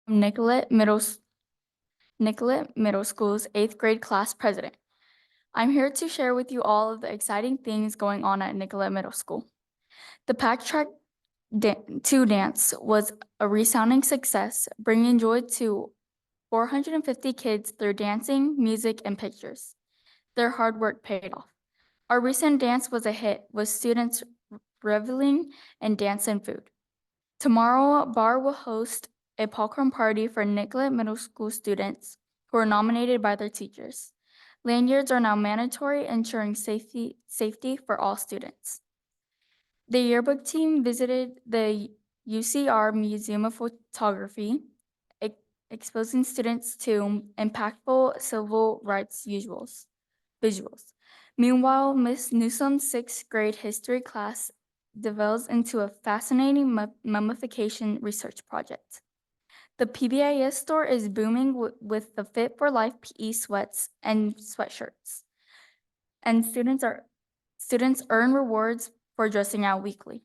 Nicollet Middle School's 8th grade class president. I'm here to share with you all of the exciting things going on at Nicollet Middle School. The Pack Track 2 dance was a resounding success, bringing joy to 450 kids through dancing, music, and pictures. Their hard work paid off. Our recent dance was a hit, with students reveling in dance and food. Tomorrow, Bar will host a popcorn party for Nicollet Middle School students who are nominated by their teachers. Lanyards are now mandatory, ensuring safety for all students. The yearbook team visited the UCR Museum of Photography, exposing students to impactful civil rights visuals. Meanwhile, Miss Newsom's 6th grade history class develops into a fascinating mummification research project. The PBIS store is booming with the Fit for Life PE sweats and sweatshirts, and students earn rewards for dressing out weekly.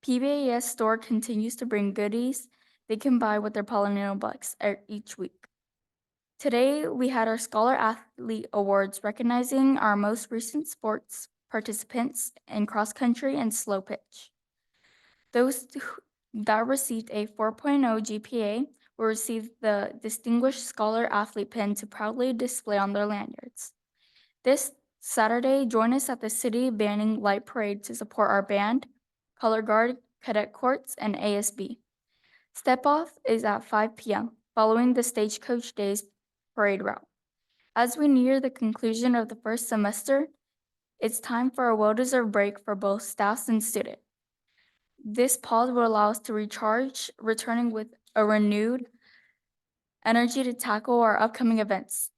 PBIS store continues to bring goodies they can buy with their Polynomial bucks each week. Today, we had our Scholar Athlete Awards recognizing our most recent sports participants in cross country and slow pitch. Those that received a 4.0 GPA will receive the Distinguished Scholar Athlete pin to proudly display on their lanyards. This Saturday, join us at the City Banning Light Parade to support our band, Color Guard, Cadet Corps, and ASB. Step Off is at 5 p.m., following the Stagecoach Days parade route. As we near the conclusion of the first semester, It's time for a well-deserved break for both staff and student. This pause will allow us to recharge, returning with a renewed energy to tackle our upcoming events.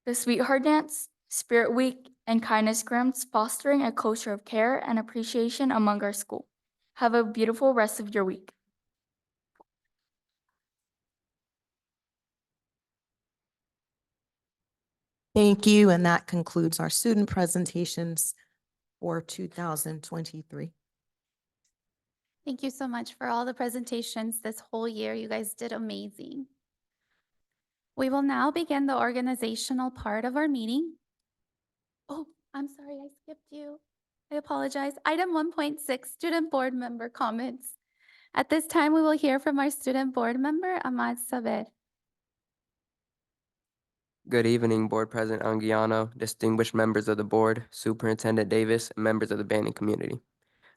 The Sweetheart Dance, Spirit Week, and Kindness Grams, fostering a culture of care and appreciation among our school. Have a beautiful rest of your week. Thank you, and that concludes our student presentations for 2023. Thank you so much for all the presentations this whole year. You guys did amazing. We will now begin the organizational part of our meeting. Oh, I'm sorry, I skipped you. I apologize. Item 1.6, student board member comments. At this time, we will hear from our student board member, Ahmad Saber. Good evening, Board President Anguiano, distinguished members of the board, Superintendent Davis, and members of the Banning community.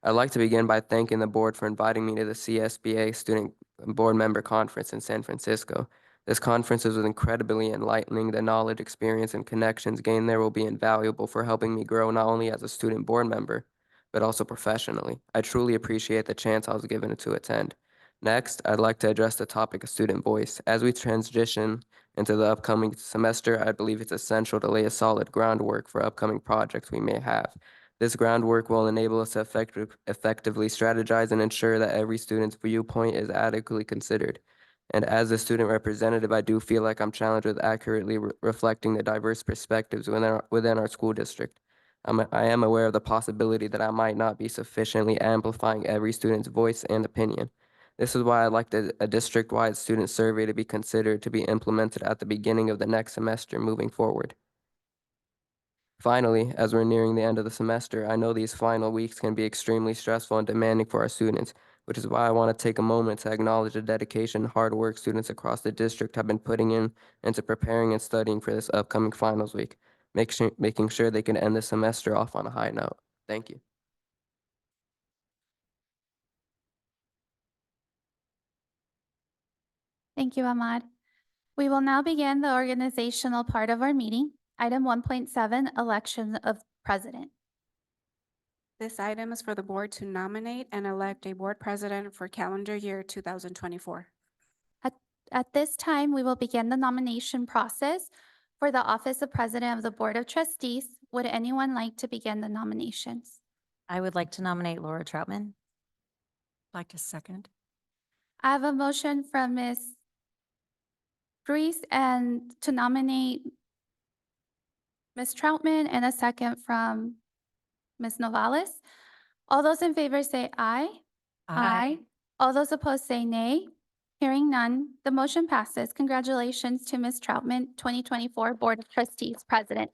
I'd like to begin by thanking the board for inviting me to the CSBA Student Board Member Conference in San Francisco. This conference was incredibly enlightening. The knowledge, experience, and connections gained there will be invaluable for helping me grow not only as a student board member, but also professionally. I truly appreciate the chance I was given to attend. Next, I'd like to address the topic of student voice. As we transition into the upcoming semester, I believe it's essential to lay a solid groundwork for upcoming projects we may have. This groundwork will enable us to effectively strategize and ensure that every student's viewpoint is adequately considered. And as a student representative, I do feel like I'm challenged with accurately reflecting the diverse perspectives within our school district. I am aware of the possibility that I might not be sufficiently amplifying every student's voice and opinion. This is why I'd like a district-wide student survey to be considered to be implemented at the beginning of the next semester moving forward. Finally, as we're nearing the end of the semester, I know these final weeks can be extremely stressful and demanding for our students, which is why I want to take a moment to acknowledge the dedication and hard work students across the district have been putting into preparing and studying for this upcoming finals week, making sure they can end the semester off on a high note. Thank you. Thank you, Ahmad. We will now begin the organizational part of our meeting. Item 1.7, election of president. This item is for the board to nominate and elect a board president for calendar year 2024. At this time, we will begin the nomination process for the office of president of the Board of Trustees. Would anyone like to begin the nominations? I would like to nominate Laura Troutman. Like to second. I have a motion from Ms. Ruiz and to nominate Ms. Troutman and a second from Ms. Novales. All those in favor say aye. Aye. All those opposed say nay. Hearing none, the motion passes. Congratulations to Ms. Troutman, 2024 Board of Trustees President.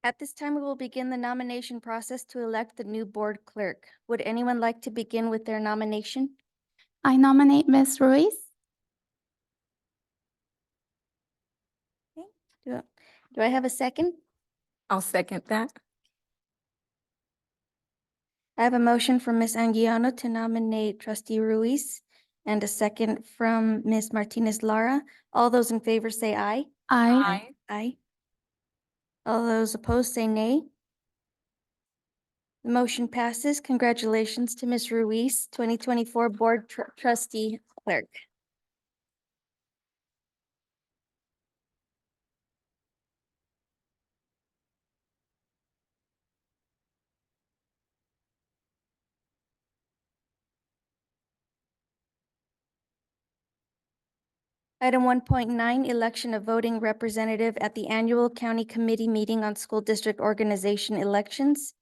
At this time, we will begin the nomination process to elect the new board clerk. Would anyone like to begin with their nomination? I nominate Ms. Ruiz. Okay. Do I have a second? I'll second that. I have a motion from Ms. Anguiano to nominate trustee Ruiz and a second from Ms. Martinez Lara. All those in favor say aye. Aye. Aye. All those opposed say nay. The motion passes. Congratulations to Ms. Ruiz, 2024 Board Trustee Clerk. Item 1.9, election of voting representative at the annual county committee meeting on school district organization elections.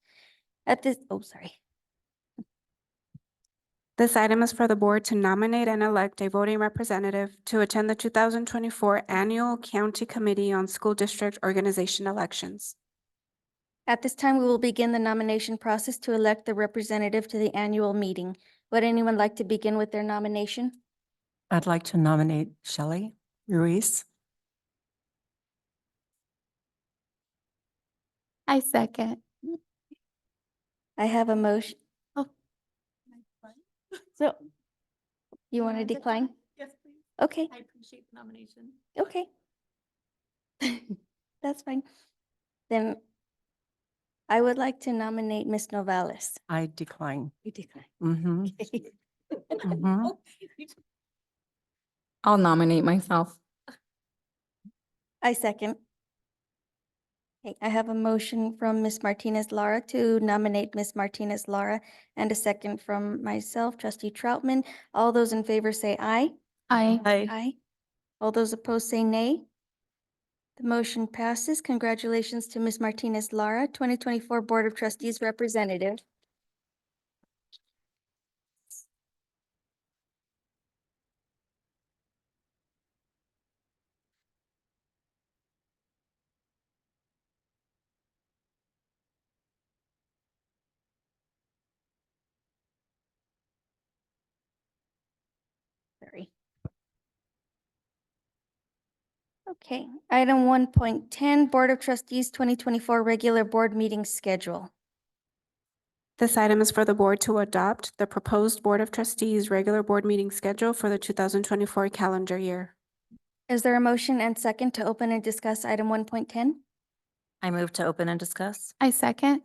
This item is for the board to nominate and elect a voting representative to attend the 2024 Annual County Committee on School District Organization Elections. At this time, we will begin the nomination process to elect the representative to the annual meeting. Would anyone like to begin with their nomination? I'd like to nominate Shelley Ruiz. I second. I have a motion. Oh. So you want to decline? Yes, please. Okay, I appreciate the nomination. okay. That's fine. Then I would like to nominate Ms. Novales. I decline. You decline. Mm-hmm. Mhm. I'll nominate myself. I second. Okay, I have a motion from Ms. Martinez Lara to nominate Ms. Martinez Lara and a second from myself, trustee Troutman. All those in favor say aye. Aye. Aye. All those opposed say nay. The motion passes. Congratulations to Ms. Martinez Lara, 2024 Board of Trustees Representative. Sorry. Okay, item 1.10, Board of Trustees 2024 Regular Board Meeting Schedule. This item is for the board to adopt the proposed Board of Trustees regular board meeting schedule for the 2024 calendar year. Is there a motion and second to open and discuss item 1.10? I move to open and discuss. I second.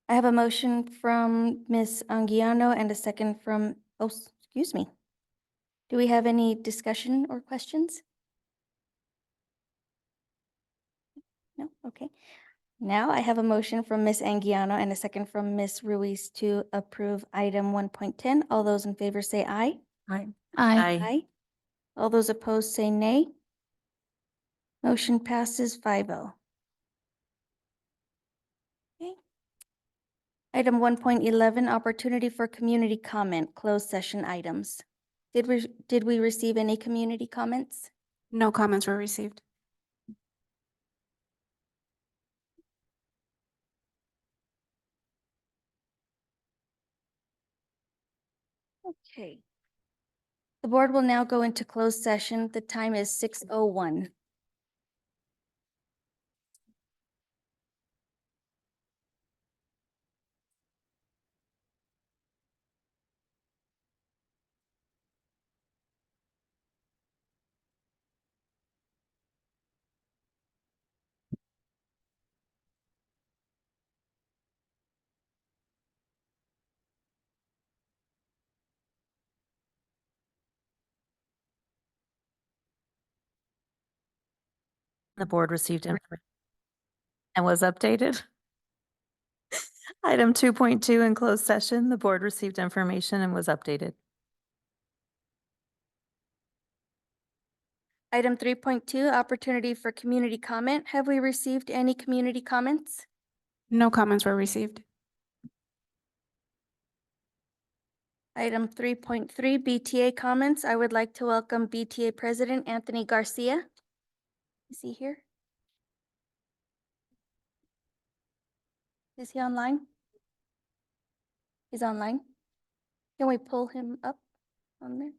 I have a motion from Ms. Anguiano and a second from, excuse me. Do we have any discussion or questions? No, okay. Now I have a motion from Ms. Anguiano and a second from Ms. Ruiz to approve item 1.10. All those in favor say aye. Aye. Aye. Aye. All those opposed say nay. Motion passes 5-0. Okay. Item 1.11, opportunity for community comment, closed session items. Did we receive any community comments? No comments were received. Okay. The board will now go into closed session. The time is 6:01. The board received information and was updated. Item 2.2 in closed session, the board received information and was updated. Item 3.2, opportunity for community comment. Have we received any community comments? No comments were received. Item 3.3, BTA comments. I would like to welcome BTA President Anthony Garcia. Is he here? Is he online? He's online. Can we pull him up on there?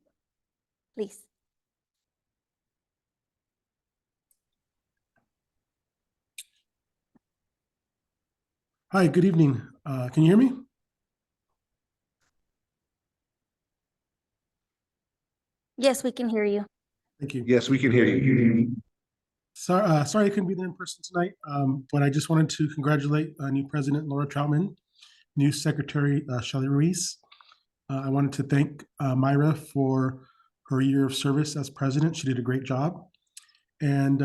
Please. Hi, good evening. Can you hear me? Yes, we can hear you. Thank you. Yes, we can hear you. Sorry I couldn't be there in person tonight, but I just wanted to congratulate new President Laura Troutman, new Secretary Shelley Ruiz. I wanted to thank Myra for her year of service as president. She did a great job. And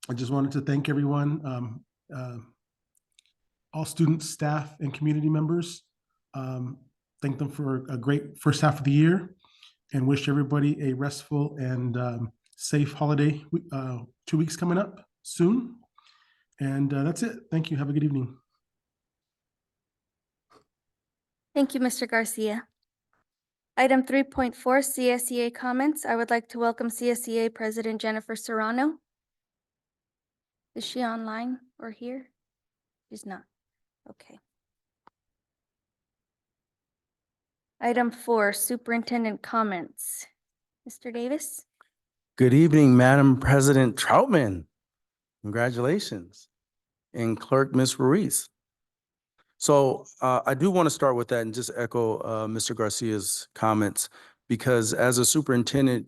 I just wanted to thank everyone, all students, staff, and community members. Thank them for a great first half of the year and wish everybody a restful and safe holiday. 2 weeks coming up soon. And that's it. Thank you. Have a good evening. Thank you, Mr. Garcia. Item 3.4, CSEA comments. I would like to welcome CSEA President Jennifer Serrano. Is she online or here? She's not. Okay. Item 4, superintendent comments. Mr. Davis? Good evening, Madam President Troutman. Congratulations. And Clerk Ms. Ruiz. So I do want to start with that and just echo Mr. Garcia's comments, because as a superintendent,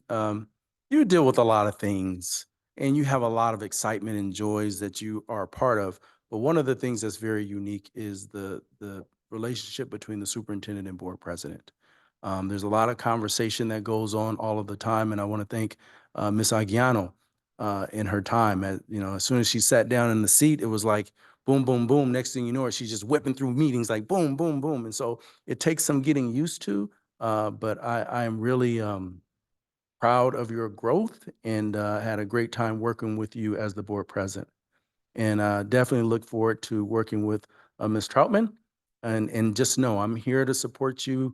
you deal with a lot of things and you have a lot of excitement and joys that you are a part of. But one of the things that's very unique is the relationship between the superintendent and board president. There's a lot of conversation that goes on all of the time, and I want to thank Ms. Aguiano in her time. As soon as she sat down in the seat, it was like boom, boom, boom. Next thing you know, she's just whipping through meetings like boom, boom, boom. And so it takes some getting used to, but I am really proud of your growth and had a great time working with you as the board president. And definitely look forward to working with Ms. Troutman. And just know I'm here to support you.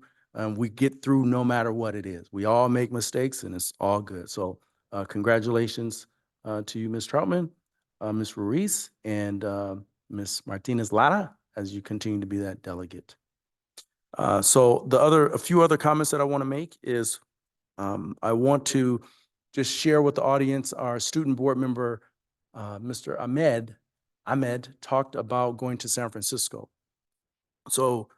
We get through no matter what it is. We all make mistakes and it's all good. So congratulations to you, Ms. Troutman, Ms. Ruiz, and Ms. Martinez Lara, as you continue to be that delegate. So a few other comments that I want to make is I want to just share with the audience, our student board member, Mr. Ahmed talked about going to San Francisco. So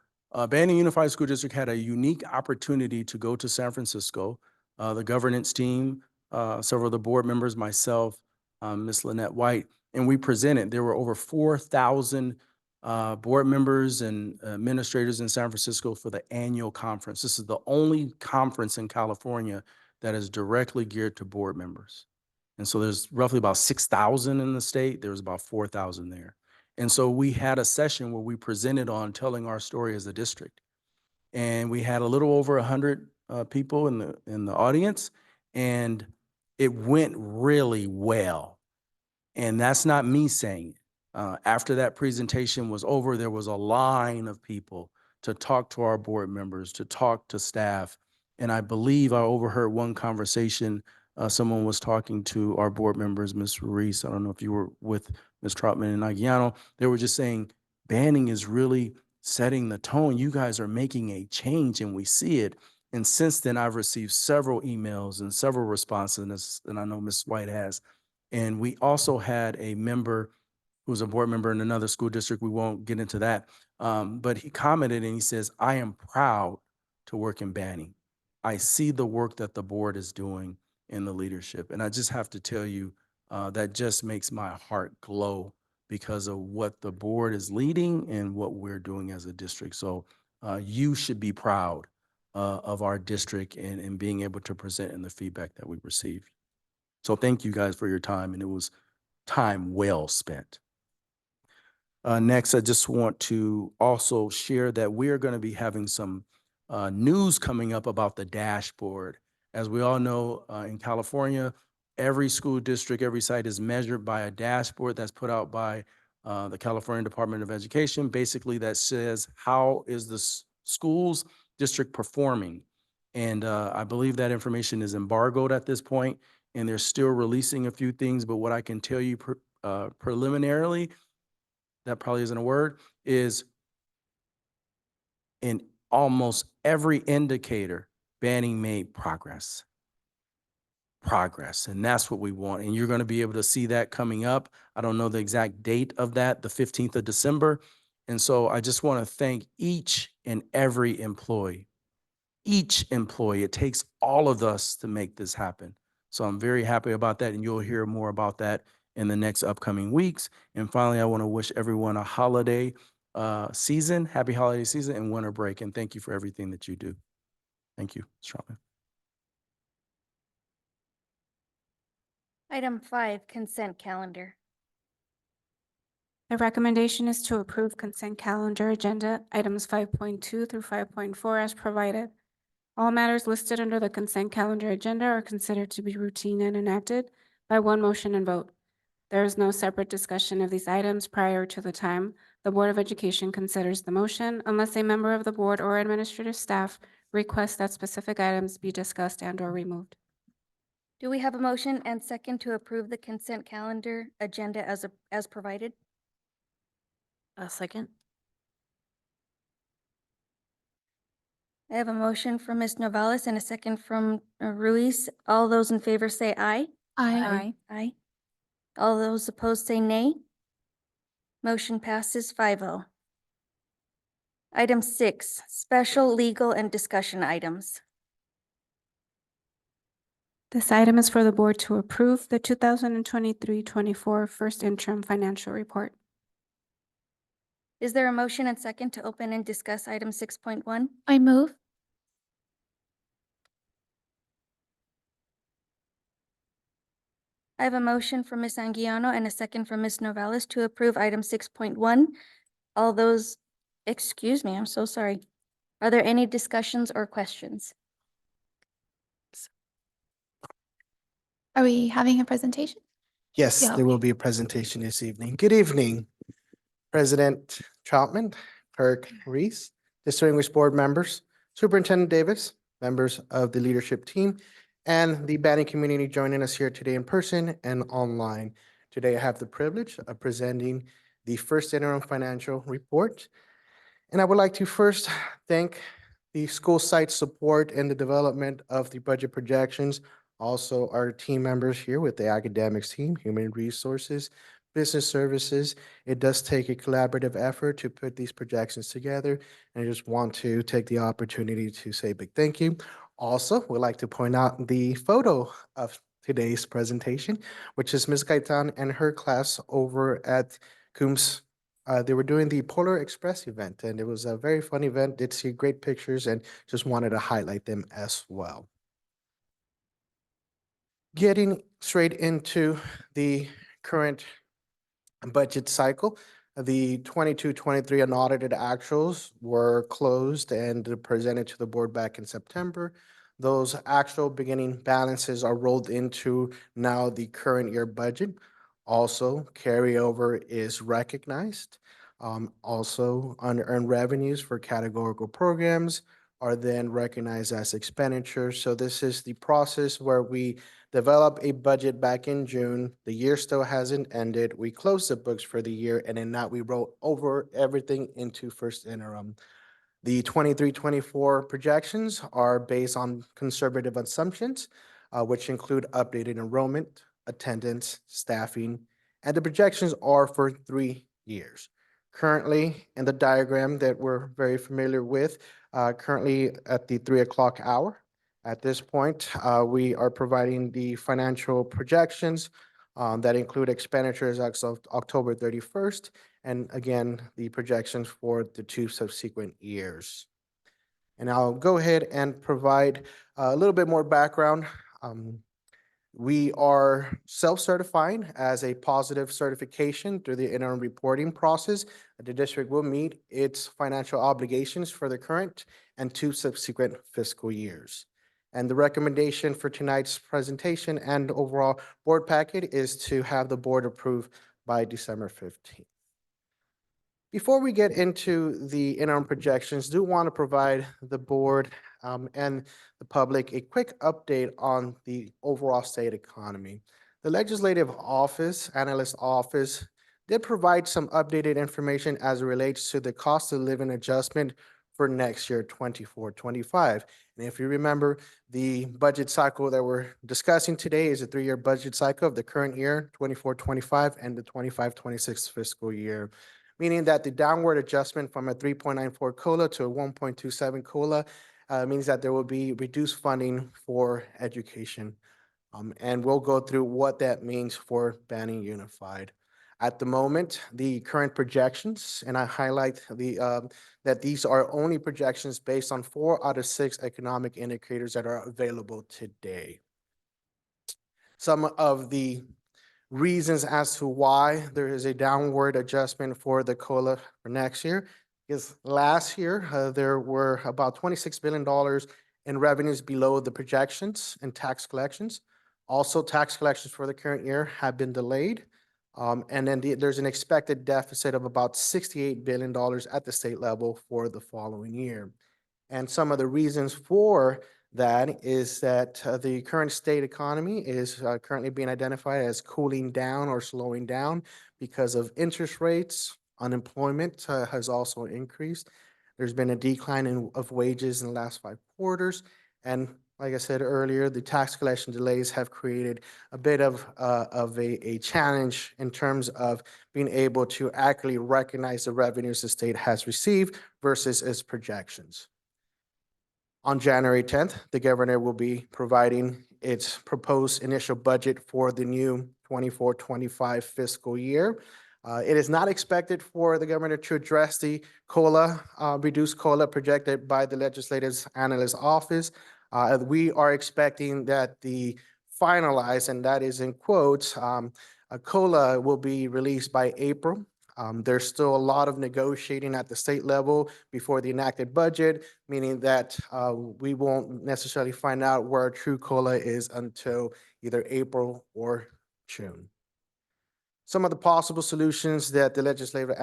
Banning Unified School District had a unique opportunity to go to San Francisco. The governance team, several of the board members, myself, Ms. Lynette White, and we presented. There were over 4,000 board members and administrators in San Francisco for the annual conference. This is the only conference in California that is directly geared to board members. And so there's roughly about 6,000 in the state. There was about 4,000 there. And so we had a session where we presented on telling our story as a district. And we had a little over 100 people in the audience, and it went really well. And that's not me saying it. After that presentation was over, there was a line of people to talk to our board members, to talk to staff. And I believe I overheard one conversation. Someone was talking to our board members, Ms. Ruiz. I don't know if you were with Ms. Troutman and Aguiano. They were just saying, Banning is really setting the tone. You guys are making a change and we see it. And since then, I've received several emails and several responses, and I know Ms. White has. And we also had a member who's a board member in another school district. We won't get into that. But he commented and he says, I am proud to work in Banning. I see the work that the board is doing in the leadership. And I just have to tell you, that just makes my heart glow because of what the board is leading and what we're doing as a district. So you should be proud of our district and being able to present in the feedback that we received. So thank you guys for your time, and it was time well spent. Next, I just want to also share that we are going to be having some news coming up about the dashboard. As we all know, in California, every school district, every site is measured by a dashboard that's put out by the California Department of Education. Basically, that says, how is the school's district performing? And I believe that information is embargoed at this point, and they're still releasing a few things. But what I can tell you preliminarily, that probably isn't a word, is in almost every indicator, Banning made progress. And that's what we want. And you're going to be able to see that coming up. I don't know the exact date of that, the 15th of December. And so I just want to thank each and every employee. Each employee. It takes all of us to make this happen. So I'm very happy about that. And you'll hear more about that in the next upcoming weeks. And finally, I want to wish everyone a holiday season, happy holiday season and winter break. And thank you for everything that you do. Thank you, Ms. Troutman. Item 5, consent calendar. The recommendation is to approve consent calendar agenda items 5.2 through 5.4 as provided. All matters listed under the consent calendar agenda are considered to be routine and enacted by one motion and vote. There is no separate discussion of these items prior to the time the Board of Education considers the motion unless a member of the board or administrative staff requests that specific items be discussed and/or removed. Do we have a motion and second to approve the consent calendar agenda as provided? A second. I have a motion from Ms. Novales and a second from Ruiz. All those in favor say aye. Aye. Aye. All those opposed say nay. Motion passes 5-0. Item 6, special legal and discussion items. This item is for the board to approve the 2023-24 first interim financial report. Is there a motion and second to open and discuss item 6.1? I move. I have a motion from Ms. Anguiano and a second from Ms. Novales to approve item 6.1. All those, excuse me, I'm so sorry. Are there any discussions or questions? Are we having a presentation? Yes, Yeah, there will be a presentation this evening. Good evening, President Troutman, Clerk Reese, distinguished board members, Superintendent Davis, members of the leadership team, and the Banning community joining us here today in person and online. Today, I have the privilege of presenting the first interim financial report. And I would like to first thank the school site support and the development of the budget projections. Also, our team members here with the academics team, human resources, business services. It does take a collaborative effort to put these projections together. And I just want to take the opportunity to say a big thank you. Also, we'd like to point out the photo of today's presentation, which is Ms. Gaitan and her class over at Coombs. They were doing the Polar Express event, and it was a very fun event. Did see great pictures and just wanted to highlight them as well. Getting straight into the current budget cycle, the 22-23 unaudited actuals were closed and presented to the board back in September. Those actual beginning balances are rolled into now the current year budget. Also, carryover is recognized. Also, unearned revenues for categorical programs are then recognized as expenditures. So this is the process where we develop a budget back in June. The year still hasn't ended. We close the books for the year, and then now we roll over everything into first interim. The 23-24 projections are based on conservative assumptions, which include updated enrollment, attendance, staffing, and the projections are for 3 years. Currently, in the diagram that we're very familiar with, currently at the 3 o'clock hour, at this point, we are providing the financial projections that include expenditures as of October 31st, and again, the projections for the 2 subsequent years. And I'll go ahead and provide a little bit more background. We are self-certifying as a positive certification through the interim reporting process. The district will meet its financial obligations for the current and 2 subsequent fiscal years. And the recommendation for tonight's presentation and overall board packet is to have the board approve by December 15th. Before we get into the interim projections, do want to provide the board and the public a quick update on the overall state economy. The Legislative Office, Analyst Office, did provide some updated information as it relates to the cost of living adjustment for next year, 24-25. And if you remember, the budget cycle that we're discussing today is a 3-year budget cycle of the current year, 24-25, and the 25-26 fiscal year, meaning that the downward adjustment from a 3.94 COLA to a 1.27 COLA means that there will be reduced funding for education. And we'll go through what that means for Banning Unified. At the moment, the current projections, and I highlight that these are only projections based on 4 out of 6 economic indicators that are available today. Some of the reasons as to why there is a downward adjustment for the COLA for next year is last year, there were about $26 billion in revenues below the projections and tax collections. Also, tax collections for the current year have been delayed. And then there's an expected deficit of about $68 billion at the state level for the following year. And some of the reasons for that is that the current state economy is currently being identified as cooling down or slowing down because of interest rates. Unemployment has also increased. There's been a decline of wages in the last 5 quarters. And like I said earlier, the tax collection delays have created a bit of a challenge in terms of being able to accurately recognize the revenues the state has received versus its projections. On January 10th, the governor will be providing its proposed initial budget for the new 24-25 fiscal year. It is not expected for the governor to address the reduced COLA projected by the Legislative Analyst Office. We are expecting that the finalized, and that is in quotes, a COLA will be released by April. There's still a lot of negotiating at the state level before the enacted budget, meaning that we won't necessarily find out where our true COLA is until either April or June. Some of the possible solutions that the Legislative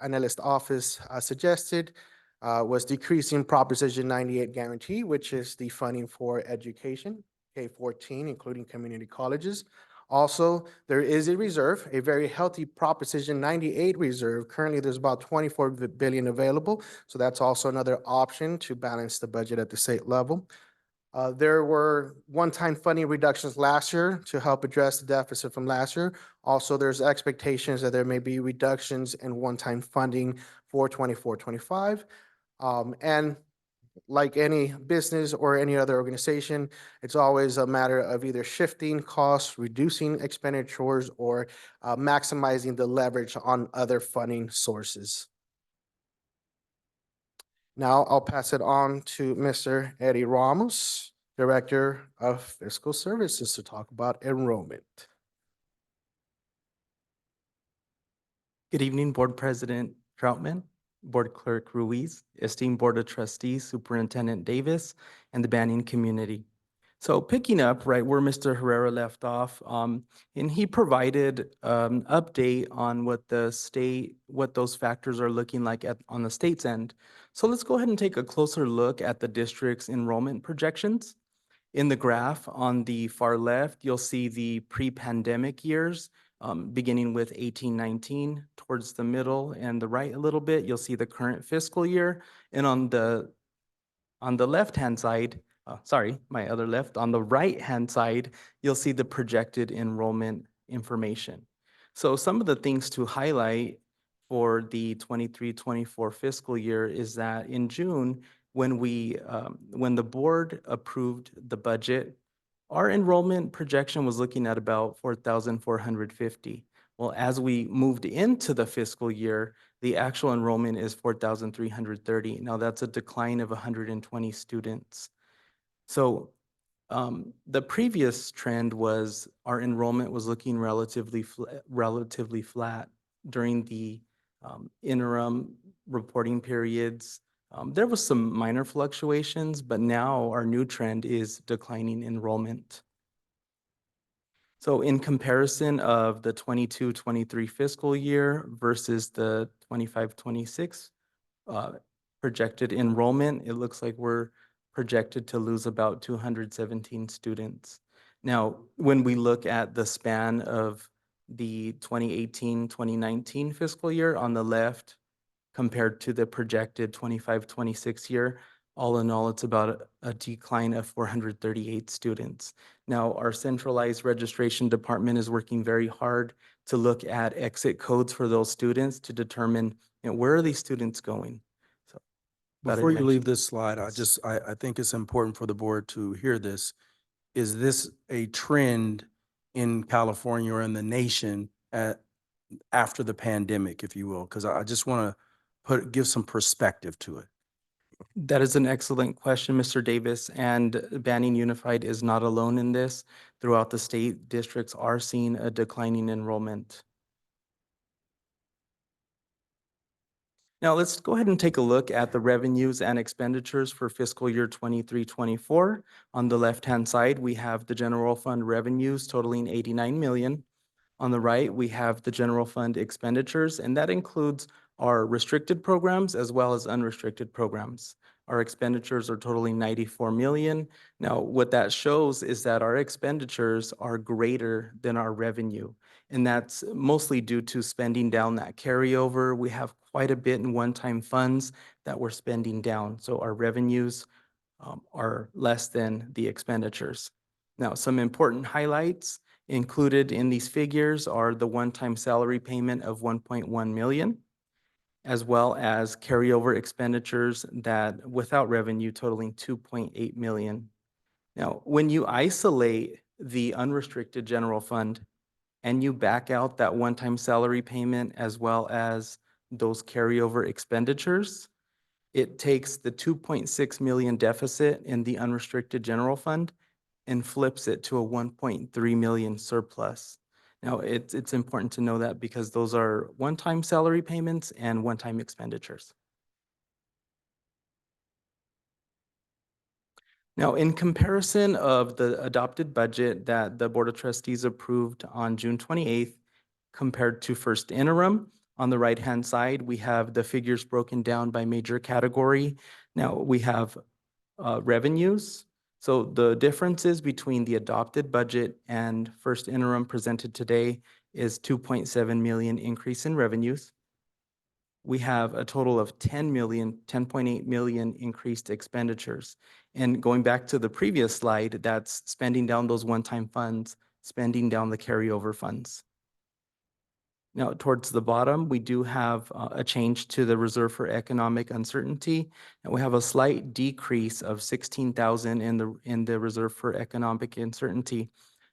Analyst Office suggested was decreasing Proposition 98 guarantee, which is the funding for education, K-14, including community colleges. Also, there is a reserve, a very healthy Proposition 98 reserve. Currently, there's about 24 billion available, so that's also another option to balance the budget at the state level. There were one-time funding reductions last year to help address the deficit from last year. Also, there's expectations that there may be reductions in one-time funding for 24-25. And like any business or any other organization, it's always a matter of either shifting costs, reducing expenditures, or maximizing the leverage on other funding sources. Now I'll pass it on to Mr. Eddie Ramos, Director of Fiscal Services, to talk about enrollment. Good evening, Board President Troutman, Board Clerk Ruiz, esteemed Board of Trustees, Superintendent Davis, and the Banning community. So picking up right where Mr. Herrera left off, and he provided an update on what those factors are looking like on the state's end. So let's go ahead and take a closer look at the district's enrollment projections. In the graph on the far left, you'll see the pre-pandemic years, beginning with 18-19 towards the middle and the right a little bit, you'll see the current fiscal year. And on the left-hand side, my other left, on the right-hand side, you'll see the projected enrollment information. So some of the things to highlight for the 23-24 fiscal year is that in June, when the board approved the budget, our enrollment projection was looking at about 4,450. Well, as we moved into the fiscal year, the actual enrollment is 4,330. Now that's a decline of 120 students. So the previous trend was our enrollment was looking relatively flat during the interim reporting periods. There was some minor fluctuations, but now our new trend is declining enrollment. So in comparison of the 22-23 fiscal year versus the 25-26 projected enrollment, it looks like we're projected to lose about 217 students. Now, when we look at the span of the 2018-2019 fiscal year on the left, compared to the projected 25-26 year, all in all, it's about a decline of 438 students. Now, our centralized registration department is working very hard to look at exit codes for those students to determine, where are these students going? So, Before you leave this slide, I think it's important for the board to hear this. Is this a trend in California or in the nation after the pandemic, if you will? Because I just want to give some perspective to it. That is an excellent question, Mr. Davis, and Banning Unified is not alone in this. Throughout the state, districts are seeing a declining enrollment. Now let's go ahead and take a look at the revenues and expenditures for fiscal year 23-24. On the left-hand side, we have the general fund revenues totaling 89 million. On the right, we have the general fund expenditures, and that includes our restricted programs as well as unrestricted programs. Our expenditures are totaling 94 million. Now, what that shows is that our expenditures are greater than our revenue. And that's mostly due to spending down that carryover. We have quite a bit in one-time funds that we're spending down. So our revenues are less than the expenditures. Now, some important highlights included in these figures are the one-time salary payment of 1.1 million, as well as carryover expenditures that without revenue totaling 2.8 million. Now, when you isolate the unrestricted general fund and you back out that one-time salary payment as well as those carryover expenditures, it takes the 2.6 million deficit in the unrestricted general fund and flips it to a 1.3 million surplus. Now, it's important to know that because those are one-time salary payments and one-time expenditures. Now, in comparison of the adopted budget that the Board of Trustees approved on June 28th compared to first interim, on the right-hand side, we have the figures broken down by major category. Now, we have revenues. So the differences between the adopted budget and first interim presented today is 2.7 million increase in revenues. We have a total of 10.8 million increased expenditures. And going back to the previous slide, that's spending down those one-time funds, spending down the carryover funds. Now, towards the bottom, we do have a change to the reserve for economic uncertainty, and we have a slight decrease of 16,000 in the reserve for economic uncertainty.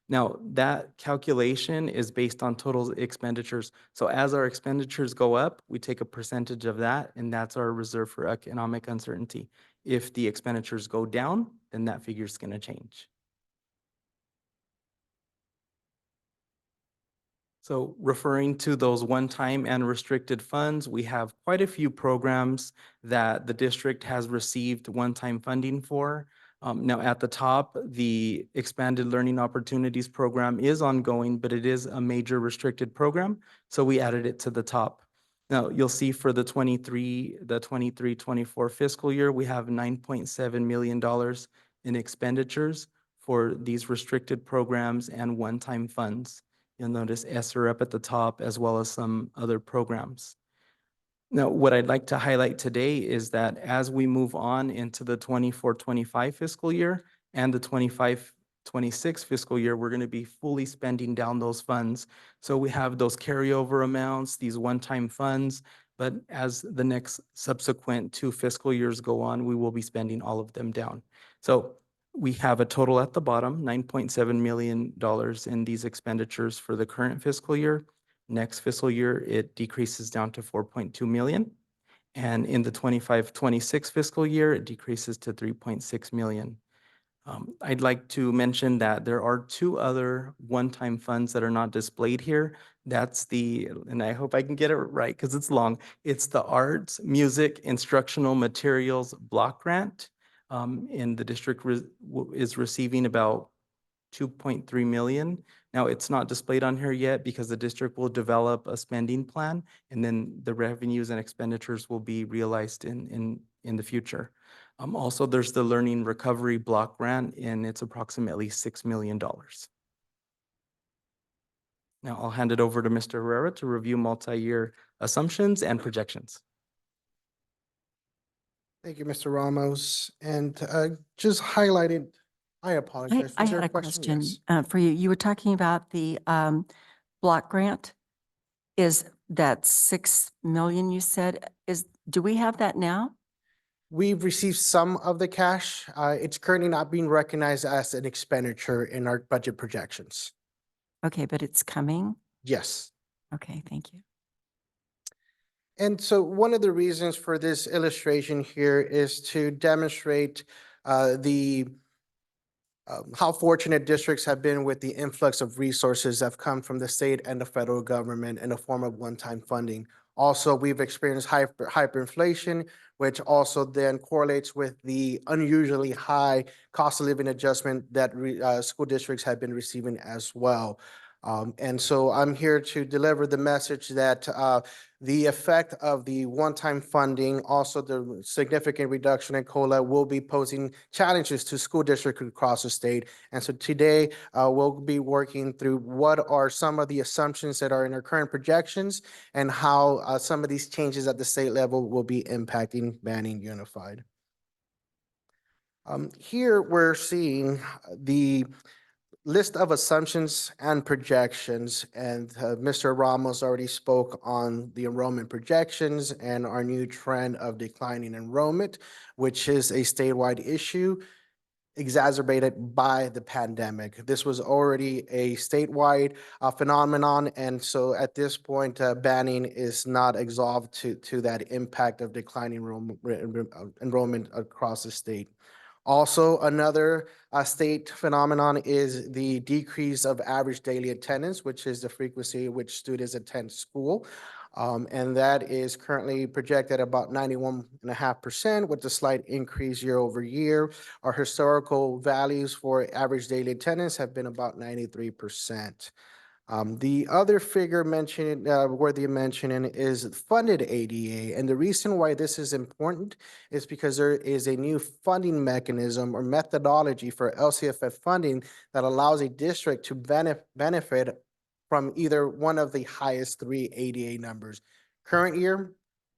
Now, that calculation is based on total expenditures. So as our expenditures go up, we take a percentage of that, and that's our reserve for economic uncertainty. If the expenditures go down, then that figure is going to change. So referring to those one-time and restricted funds, we have quite a few programs that the district has received one-time funding for. Now at the top, the Expanded Learning Opportunities Program is ongoing, but it is a major restricted program, so we added it to the top. Now you'll see for the 23-24 fiscal year, we have $9.7 million in expenditures for these restricted programs and one-time funds. You'll notice ESSER up at the top as well as some other programs. Now, what I'd like to highlight today is that as we move on into the 24-25 fiscal year and the 25-26 fiscal year, we're going to be fully spending down those funds. So we have those carryover amounts, these one-time funds, but as the next subsequent 2 fiscal years go on, we will be spending all of them down. So we have a total at the bottom, $9.7 million in these expenditures for the current fiscal year. Next fiscal year, it decreases down to 4.2 million. And in the 25-26 fiscal year, it decreases to 3.6 million. I'd like to mention that there are 2 other one-time funds that are not displayed here. That's the, and I hope I can get it right because it's long. It's the Arts, Music, Instructional Materials Block Grant. And the district is receiving about 2.3 million. Now, it's not displayed on here yet because the district will develop a spending plan and then the revenues and expenditures will be realized in the future. Also, there's the Learning Recovery Block Grant and it's approximately $6 million. Now, I'll hand it over to Mr. Herrera to review multi-year assumptions and projections. Thank you, Mr. Ramos. And just highlighted, I apologize. I Was there had a question? question Yes. for you. You were talking about the block grant. Is that 6 million you said? Do we have that now? We've received some of the cash. It's currently not being recognized as an expenditure in our budget projections. Okay, but it's coming? Yes. Okay, thank you. And so one of the reasons for this illustration here is to demonstrate how fortunate districts have been with the influx of resources that have come from the state and the federal government in the form of one-time funding. Also, we've experienced hyperinflation, which also then correlates with the unusually high cost of living adjustment that school districts have been receiving as well. And so I'm here to deliver the message that the effect of the one-time funding, also the significant reduction in COLA, will be posing challenges to school districts across the state. And so today we'll be working through what are some of the assumptions that are in our current projections and how some of these changes at the state level will be impacting Banning Unified. Here we're seeing the list of assumptions and projections, and Mr. Ramos already spoke on the enrollment projections and our new trend of declining enrollment, which is a statewide issue exacerbated by the pandemic. This was already a statewide phenomenon, and so at this point, Banning is not absolved to that impact of declining enrollment across the state. Also, another state phenomenon is the decrease of average daily attendance, which is the frequency at which students attend school. And that is currently projected about 91.5% with a slight increase year over year. Our historical values for average daily attendance have been about 93%. The other figure mentioned, worthy of mentioning, is funded ADA. And the reason why this is important is because there is a new funding mechanism or methodology for LCFF funding that allows a district to benefit from either one of the highest three ADA numbers: current year,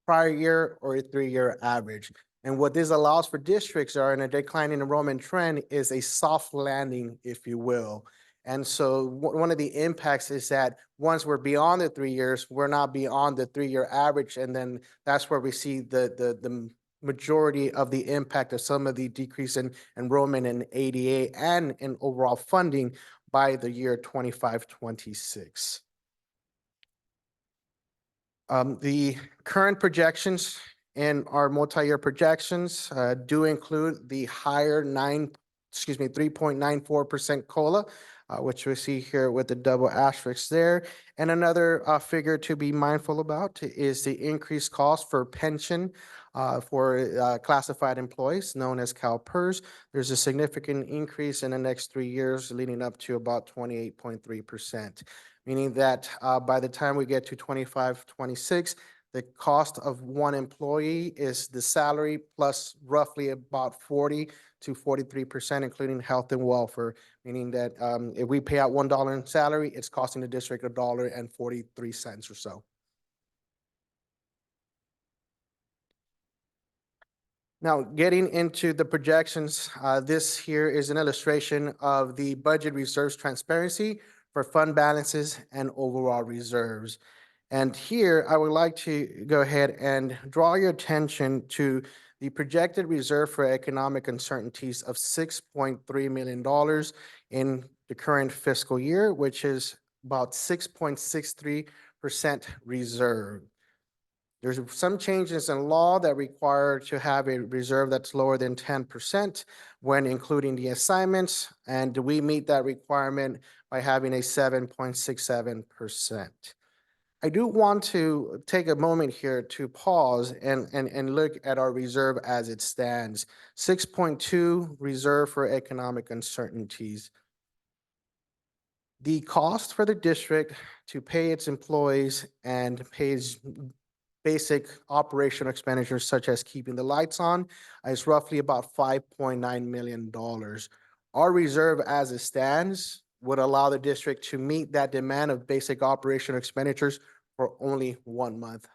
prior year, or a 3-year average. And what this allows for districts are in a declining enrollment trend is a soft landing, if you will. And so one of the impacts is that once we're beyond the 3 years, we're not beyond the 3-year average. And then that's where we see the majority of the impact of some of the decrease in enrollment in ADA and in overall funding by the year 25-26. The current projections in our multi-year projections do include the higher 3.94% COLA, which we see here with the double asterisk there. And another figure to be mindful about is the increased cost for pension for classified employees known as CalPERS. There's a significant increase in the next 3 years, leading up to about 28.3%, meaning that by the time we get to 25-26, the cost of one employee is the salary plus roughly about 40 to 43%, including health and welfare, meaning that if we pay out $1 in salary, it's costing the district $1.43 or so. Now, getting into the projections, this here is an illustration of the budget reserves transparency for fund balances and overall reserves. And here, I would like to go ahead and draw your attention to the projected reserve for economic uncertainties of $6.3 million in the current fiscal year, which is about 6.63% reserve. There's some changes in law that require to have a reserve that's lower than 10% when including the assignments, and we meet that requirement by having a 7.67%. I do want to take a moment here to pause and look at our reserve as it stands. 6.2 reserve for economic uncertainties. The cost for the district to pay its employees and pay its basic operational expenditures such as keeping the lights on is roughly about $5.9 million. Our reserve as it stands would allow the district to meet that demand of basic operational expenditures for only 1 month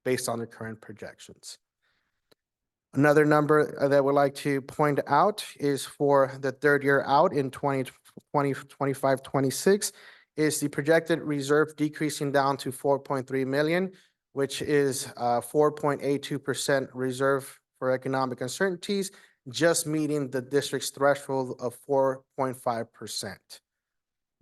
based on the current projections. Another number that we'd like to point out is for the 3rd year out in 2025-26 is the projected reserve decreasing down to 4.3 million, which is 4.82% reserve for economic uncertainties, just meeting the district's threshold of 4.5%.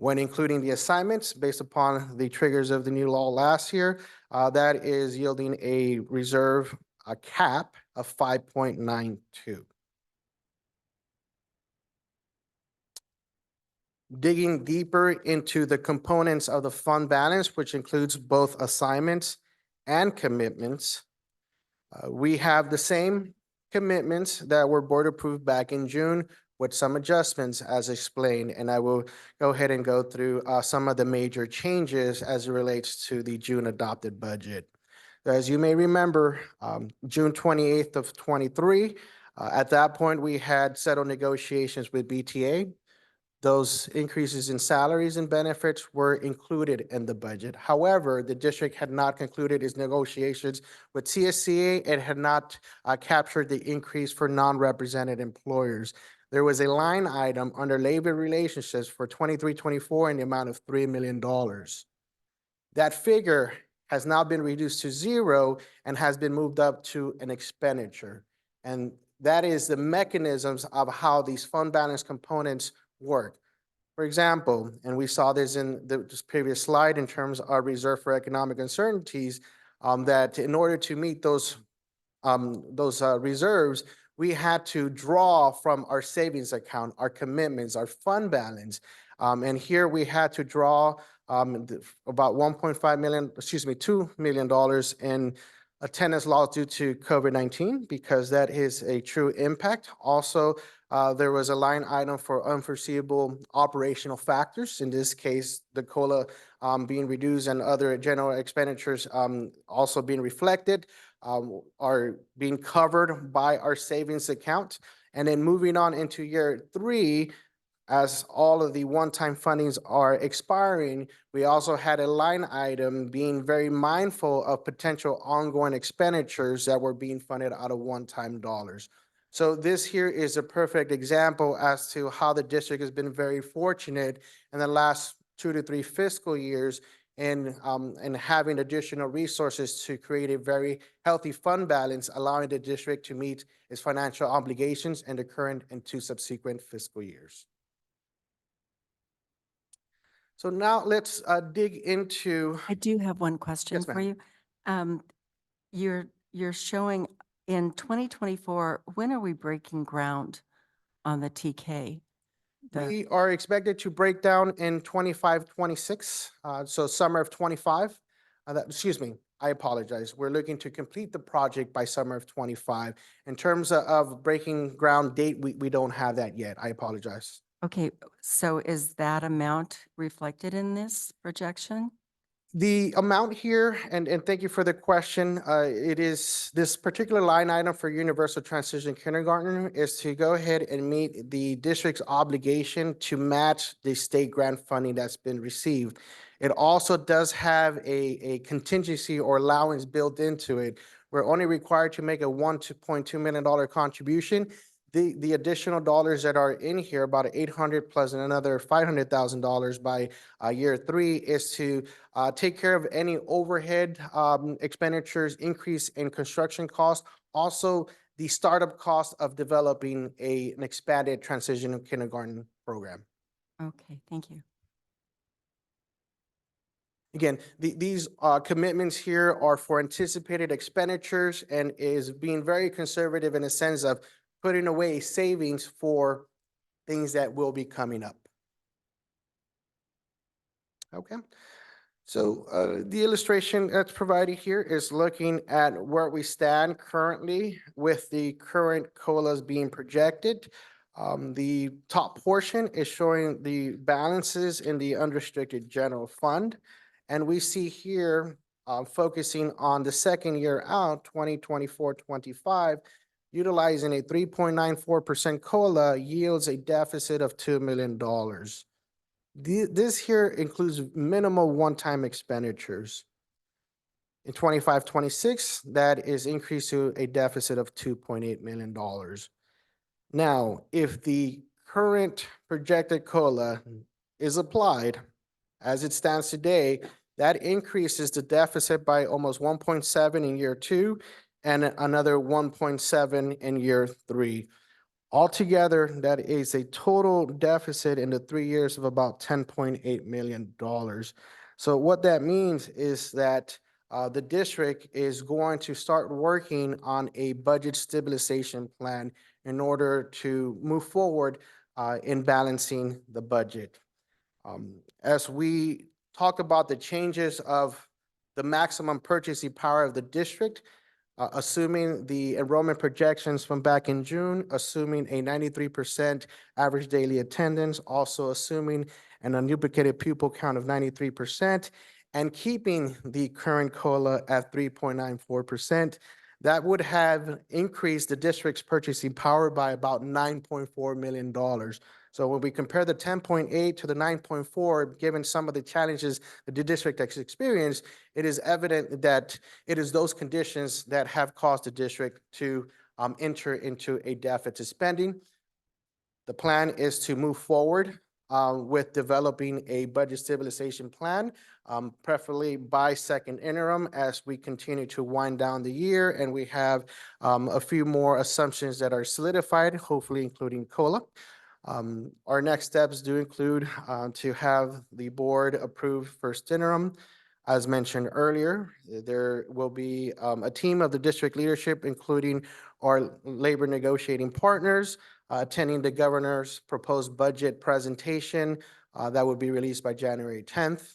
When including the assignments based upon the triggers of the new law last year, that is yielding a reserve, a cap of 5.92. Digging deeper into the components of the fund balance, which includes both assignments and commitments, we have the same commitments that were board approved back in June, with some adjustments as explained, and I will go ahead and go through some of the major changes as it relates to the June adopted budget. As you may remember, June 28th of 23, at that point, we had settled negotiations with BTA. Those increases in salaries and benefits were included in the budget. However, the district had not concluded its negotiations with CSCA and had not captured the increase for non-represented employers. There was a line item under labor relationships for 23-24 in the amount of $3 million. That figure has now been reduced to zero and has been moved up to an expenditure. And that is the mechanisms of how these fund balance components work. For example, and we saw this in this previous slide in terms of reserve for economic uncertainties, that in order to meet those reserves, we had to draw from our savings account, our commitments, our fund balance. And here we had to draw about $2 million in attendance loss due to COVID-19, because that is a true impact. Also, there was a line item for unforeseeable operational factors. In this case, the COLA being reduced and other general expenditures also being reflected, are being covered by our savings account. And then moving on into year 3, as all of the one-time fundings are expiring, we also had a line item being very mindful of potential ongoing expenditures that were being funded out of one-time dollars. So this here is a perfect example as to how the district has been very fortunate in the last 2 to 3 fiscal years in having additional resources to create a very healthy fund balance, allowing the district to meet its financial obligations in the current and 2 subsequent fiscal years. So now let's dig into. I do have one question Yes, for ma'am. you. You're showing in 2024, when are we breaking ground on the TK? We are expected to break down in 25-26, so summer of 25. Excuse me, I apologize. We're looking to complete the project by summer of 25. In terms of breaking ground date, we don't have that yet. I apologize. Okay, so is that amount reflected in this projection? The amount here, and thank you for the question, it is this particular line item for Universal Transition Kindergarten is to go ahead and meet the district's obligation to match the state grant funding that's been received. It also does have a contingency or allowance built into it. We're only required to make a $1.2 million contribution. The additional dollars that are in here, about 800 plus and another $500,000 by year 3, is to take care of any overhead expenditures, increase in construction costs, also the startup cost of developing an expanded transition kindergarten program. Okay, thank you. Again, these commitments here are for anticipated expenditures and is being very conservative in a sense of putting away savings for things that will be coming up. Okay. So the illustration that's provided here is looking at where we stand currently with the current COLAs being projected. The top portion is showing the balances in the unrestricted general fund. And we see here, focusing on the second year out, 2024-25, utilizing a 3.94% COLA yields a deficit of $2 million. This here includes minimal one-time expenditures. In 25-26, that is increased to a deficit of $2.8 million. Now, if the current projected COLA is applied as it stands today, that increases the deficit by almost 1.7 in year 2 and another 1.7 in year 3. Altogether, that is a total deficit in the 3 years of about $10.8 million. So what that means is that the district is going to start working on a budget stabilization plan in order to move forward in balancing the budget. As we talk about the changes of the maximum purchasing power of the district, assuming the enrollment projections from back in June, assuming a 93% average daily attendance, also assuming an unduplicated pupil count of 93%, and keeping the current COLA at 3.94%, that would have increased the district's purchasing power by about $9.4 million. So when we compare the 10.8 to the 9.4, given some of the challenges that the district has experienced, it is evident that it is those conditions that have caused the district to enter into a deficit spending. The plan is to move forward with developing a budget stabilization plan, preferably by second interim as we continue to wind down the year and we have a few more assumptions that are solidified, hopefully including COLA. Our next steps do include to have the board approve first interim. As mentioned earlier, there will be a team of the district leadership, including our labor negotiating partners, attending the governor's proposed budget presentation that will be released by January 10th.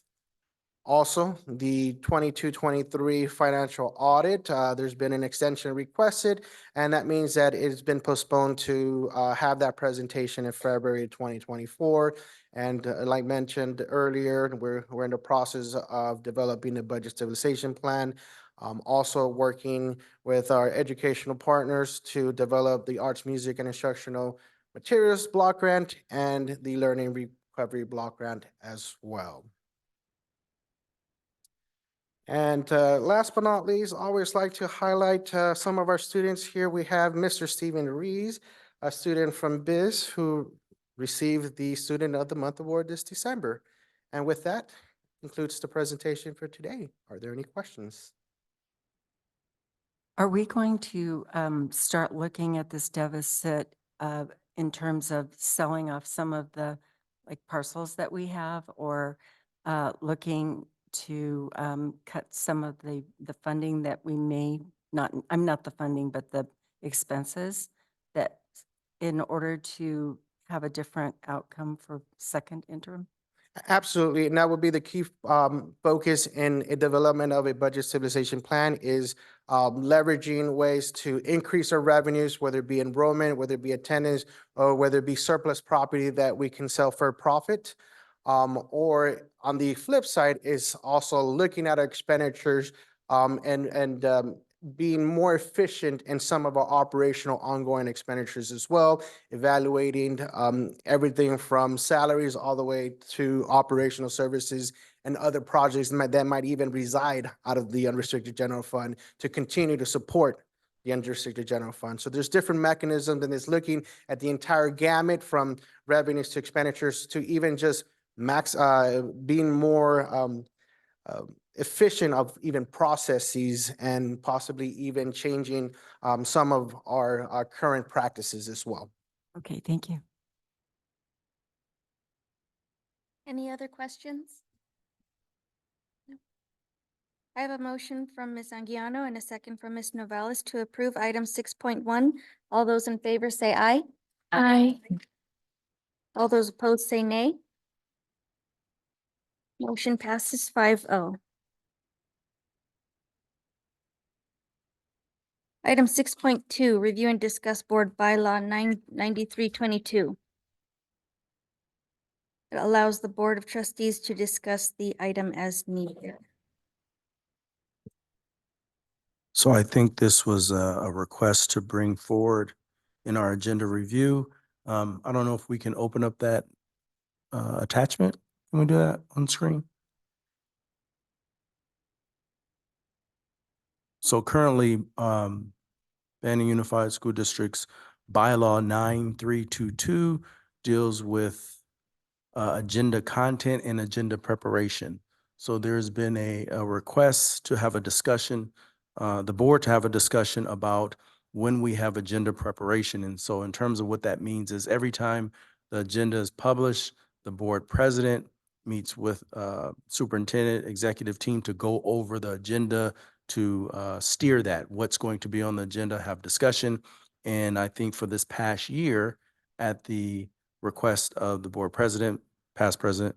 Also, the 22-23 financial audit, there's been an extension requested, and that means that it's been postponed to have that presentation in February 2024. And like mentioned earlier, we're in the process of developing a budget stabilization plan. Also working with our educational partners to develop the arts, music, and instructional materials block grant and the learning recovery block grant as well. And last but not least, always like to highlight some of our students here. We have Mr. Stephen Rees, a student from BIS who received the Student of the Month award this December. And with that, concludes the presentation for today. Are there any questions? Are we going to start looking at this deficit in terms of selling off some of the like parcels that we have, or looking to cut some of the funding that we may not, I'm not the funding, but the expenses that in order to have a different outcome for second interim? Absolutely, and that would be the key focus in a development of a budget stabilization plan is leveraging ways to increase our revenues, whether it be enrollment, whether it be attendance, or whether it be surplus property that we can sell for profit. Or on the flip side is also looking at our expenditures and being more efficient in some of our operational ongoing expenditures as well, evaluating everything from salaries all the way to operational services and other projects that might even reside out of the unrestricted general fund to continue to support the unrestricted general fund. So there's different mechanisms, and it's looking at the entire gamut from revenues to expenditures to even just being more efficient of even processes and possibly even changing some of our current practices as well. Okay, thank you. Any other questions? No. I have a motion from Ms. Anguiano and a second from Ms. Novales to approve item 6.1. All those in favor say aye. Aye. All those opposed say nay. Motion passes 5-0. Item 6.2, review and discuss board bylaw 99322. It allows the Board of Trustees to discuss the item as needed. So I think this was a request to bring forward in our agenda review. I don't know if we can open up that attachment. Can we do that on screen? So currently, Banning Unified School District's bylaw 9322 deals with agenda content and agenda preparation. So there's been a request to have a discussion, the board to have a discussion about when we have agenda preparation. And so in terms of what that means is every time the agenda is published, the board president meets with superintendent, executive team to go over the agenda, to steer that, what's going to be on the agenda, have discussion. And I think for this past year, at the request of the board president, past president,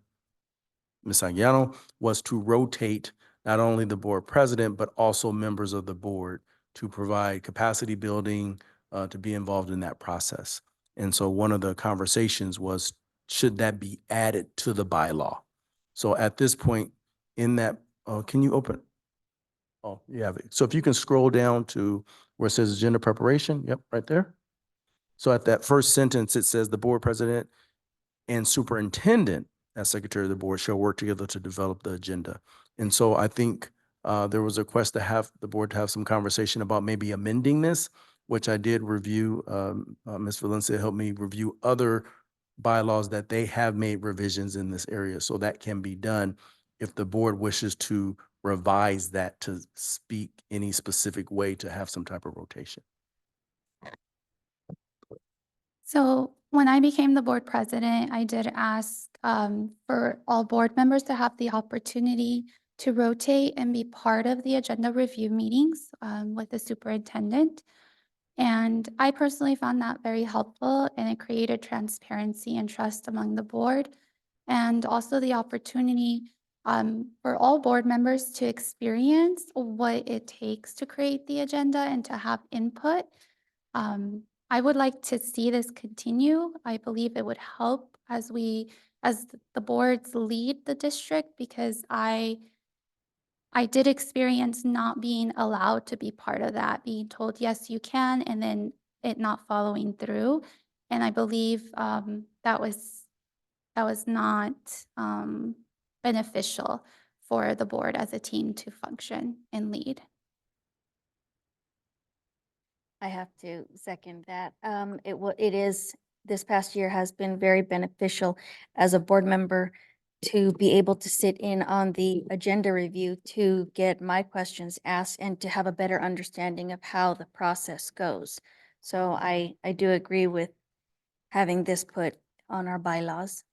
Ms. Anguiano, was to rotate not only the board president, but also members of the board to provide capacity building, to be involved in that process. And so one of the conversations was, should that be added to the bylaw? So at this point in that, can you open? Oh, you have it. So if you can scroll down to where it says agenda preparation, yep, right there. So at that first sentence, it says the board president and superintendent as secretary of the board shall work together to develop the agenda. And so I think there was a request to have the board to have some conversation about maybe amending this, which I did review. Ms. Valencia helped me review other bylaws that they have made revisions in this area. So that can be done if the board wishes to revise that to speak any specific way to have some type of rotation. So when I became the board president, I did ask for all board members to have the opportunity to rotate and be part of the agenda review meetings with the superintendent. And I personally found that very helpful, and it created transparency and trust among the board, and also the opportunity for all board members to experience what it takes to create the agenda and to have input. I would like to see this continue. I believe it would help as the boards lead the district, because I did experience not being allowed to be part of that, being told, yes, you can, and then it not following through. And I believe that was not beneficial for the board as a team to function and lead. I have to second that. It is, this past year has been very beneficial as a board member to be able to sit in on the agenda review, to get my questions asked and to have a better understanding of how the process goes. So I do agree with having this put on our bylaws.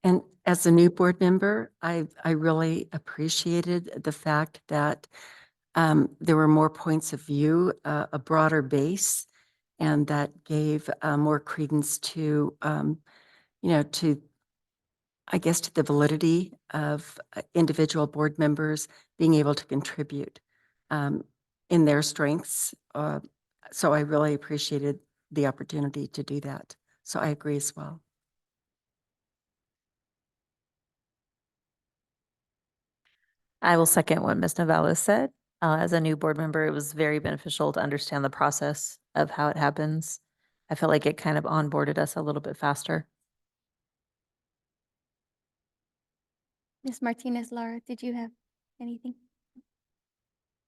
And as a new board member, I really appreciated the fact that there were more points of view, a broader base, and that gave more credence to, I guess, to the validity of individual board members being able to contribute in their strengths. So I really appreciated the opportunity to do that. So I agree as well. I will second what Ms. Novella said. As a new board member, it was very beneficial to understand the process of how it happens. I felt like it kind of onboarded us a little bit faster. Ms. Martinez Lara, did you have anything?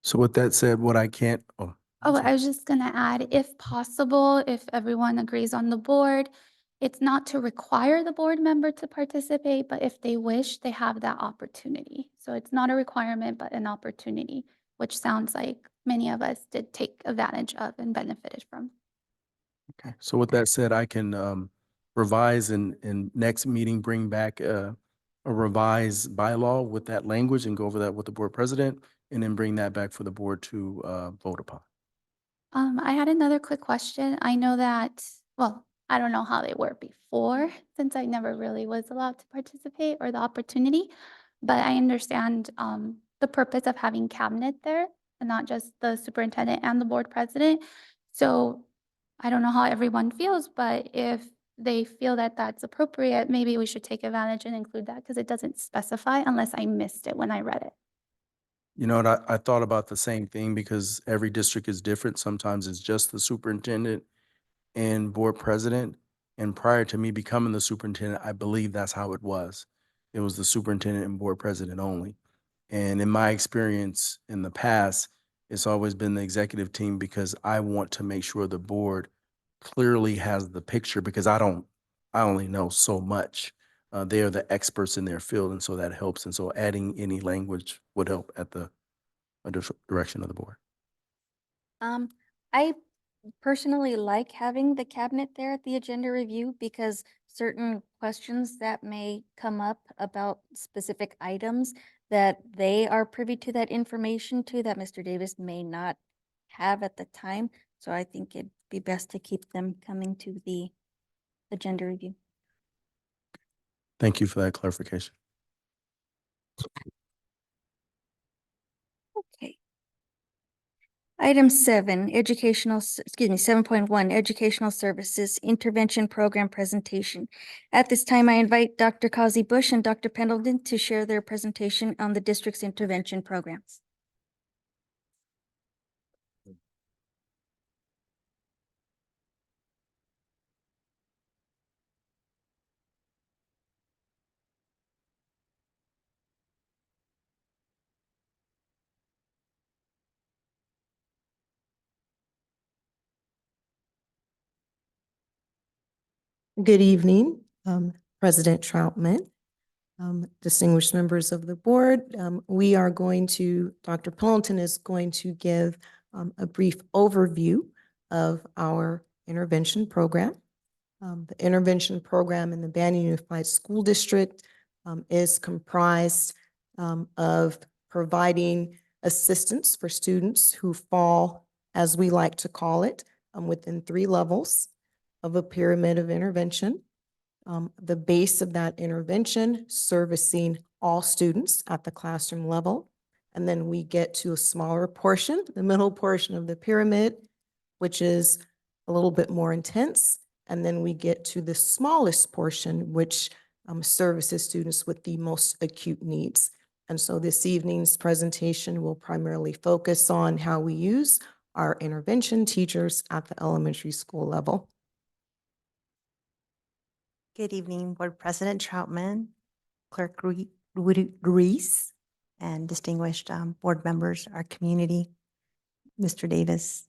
So with that said, what I can't, Oh, I was just gonna add, if possible, if everyone agrees on the board, it's not to require the board member to participate, but if they wish, they have that opportunity. So it's not a requirement, but an opportunity, which sounds like many of us did take advantage of and benefited from. okay. So with that said, I can revise and next meeting, bring back a revised bylaw with that language and go over that with the board president, and then bring that back for the board to vote upon. I had another quick question. I know that, well, I don't know how they were before, since I never really was allowed to participate or the opportunity, but I understand the purpose of having cabinet there and not just the superintendent and the board president. So I don't know how everyone feels, but if they feel that that's appropriate, maybe we should take advantage and include that, because it doesn't specify unless I missed it when I read it. You know what, I thought about the same thing because every district is different. Sometimes it's just the superintendent and board president. And prior to me becoming the superintendent, I believe that's how it was. It was the superintendent and board president only. And in my experience in the past, it's always been the executive team because I want to make sure the board clearly has the picture because I only know so much. They are the experts in their field, and so that helps. And so adding any language would help at the direction of the board. I personally like having the cabinet there at the agenda review because certain questions that may come up about specific items that they are privy to that information to that Mr. Davis may not have at the time. So I think it'd be best to keep them coming to the agenda review. Thank you for that clarification. Okay. Item 7, 7.1, Educational Services Intervention Program Presentation. At this time, I invite Dr. Causey Bush and Dr. Pendleton to share their presentation on the district's intervention programs. Good evening, President Troutman, distinguished members of the board. Dr. Pendleton is going to give a brief overview of our intervention program. The intervention program in the Banning Unified School District is comprised of providing assistance for students who fall, as we like to call it, within 3 levels of a pyramid of intervention. The base of that intervention servicing all students at the classroom level. And then we get to a smaller portion, the middle portion of the pyramid, which is a little bit more intense. And then we get to the smallest portion, which services students with the most acute needs. And so this evening's presentation will primarily focus on how we use our intervention teachers at the elementary school level. Good evening, Board President Troutman, Clerk Ruiz, and distinguished board members, our community, Mr. Davis.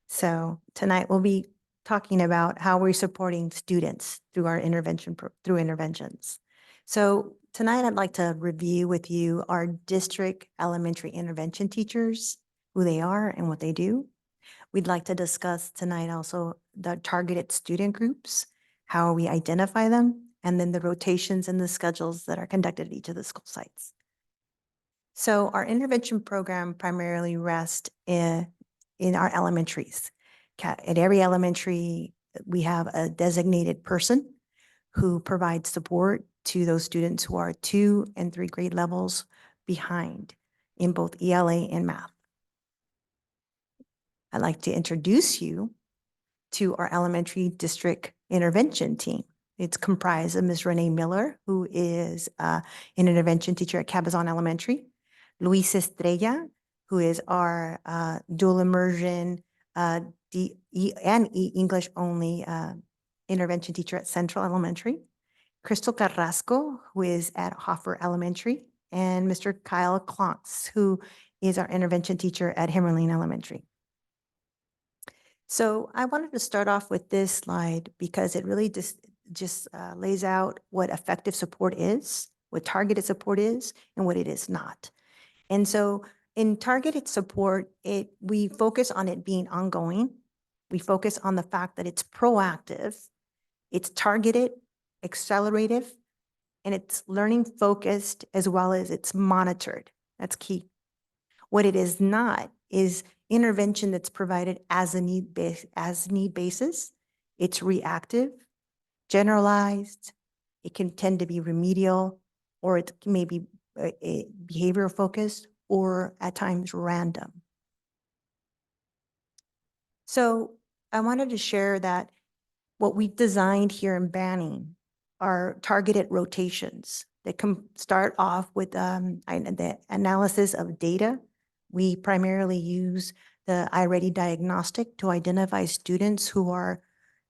So tonight we'll be talking about how we're supporting students through our interventions. So tonight I'd like to review with you our district elementary intervention teachers, who they are and what they do. We'd like to discuss tonight also the targeted student groups, how we identify them, and then the rotations and the schedules that are conducted at each of the school sites. So our intervention program primarily rests in our elementaries. At every elementary, we have a designated person who provides support to those students who are 2 and 3 grade levels behind in both ELA and math. I'd like to introduce you to our elementary district intervention team. It's comprised of Ms. Renee Miller, who is an intervention teacher at Cabazon Elementary, Luis Estrella, who is our dual immersion English only intervention teacher at Central Elementary, Crystal Carrasco, who is at Hoffer Elementary, and Mr. Kyle Klontz, who is our intervention teacher at Himmerling Elementary. So I wanted to start off with this slide because it really just lays out what effective support is, what targeted support is, and what it is not. And so in targeted support, we focus on it being ongoing. We focus on the fact that it's proactive, it's targeted, accelerative, and it's learning focused as well as it's monitored. That's key. What it is not is intervention that's provided as a need basis. It's reactive, generalized. It can tend to be remedial, or it may be behavioral focused, or at times random. So I wanted to share that what we designed here in Banning are targeted rotations that can start off with the analysis of data. We primarily use the iReady diagnostic to identify students who are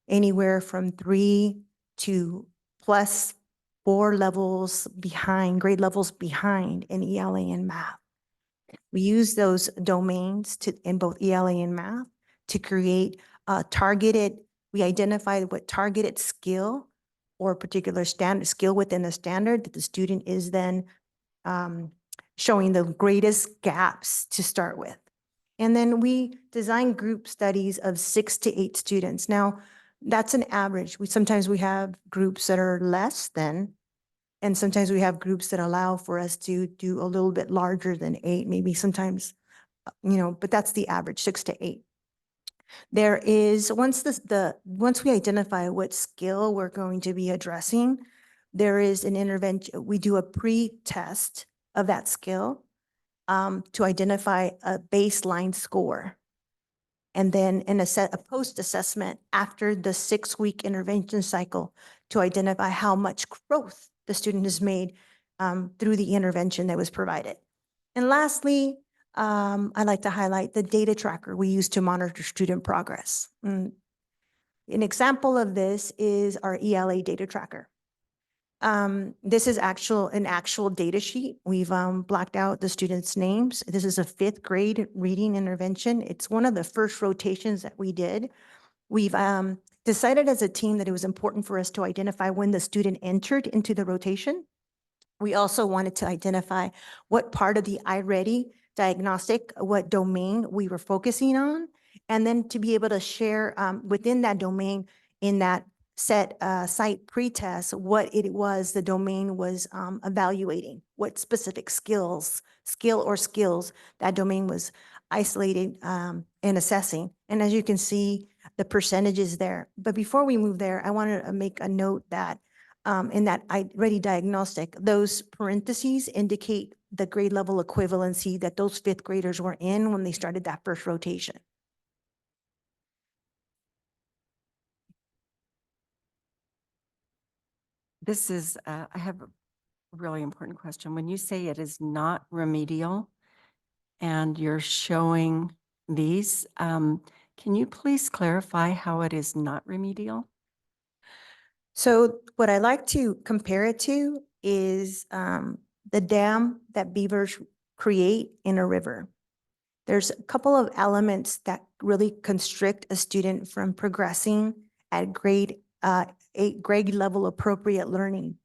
anywhere from 3 to +4 levels behind, grade levels behind in ELA and math. We use those domains in both ELA and math to create targeted, we identify what targeted skill or particular standard skill within the standard that the student is then showing the greatest gaps to start with. And then we design group studies of 6 to 8 students. Now, that's an average. Sometimes we have groups that are less than, and sometimes we have groups that allow for us to do a little bit larger than 8, maybe sometimes, but that's the average, 6 to 8. There is, once we identify what skill we're going to be addressing, there is an intervention. We do a pre-test of that skill. to identify a baseline score. And then a post-assessment after the 6-week intervention cycle to identify how much growth the student has made through the intervention that was provided. And lastly, I'd like to highlight the data tracker we use to monitor student progress. An example of this is our ELA data tracker. This is an actual data sheet. We've blacked out the students' names. This is a 5th grade reading intervention. It's one of the first rotations that we did. We've decided as a team that it was important for us to identify when the student entered into the rotation. We also wanted to identify what part of the iReady diagnostic, what domain we were focusing on, and then to be able to share within that domain in that set site pretest what it was the domain was evaluating, what specific skill or skills that domain was isolating and assessing. And as you can see, the percentages there. But before we move there, I wanted to make a note that in that iReady diagnostic, those parentheses indicate the grade level equivalency that those 5th graders were in when they started that first rotation. This is, I have a really important question. When you say it is not remedial and you're showing these, can you please clarify how it is not remedial? So what I like to compare it to is the dam that beavers create in a river. There's a couple of elements that really constrict a student from progressing at grade level appropriate learning.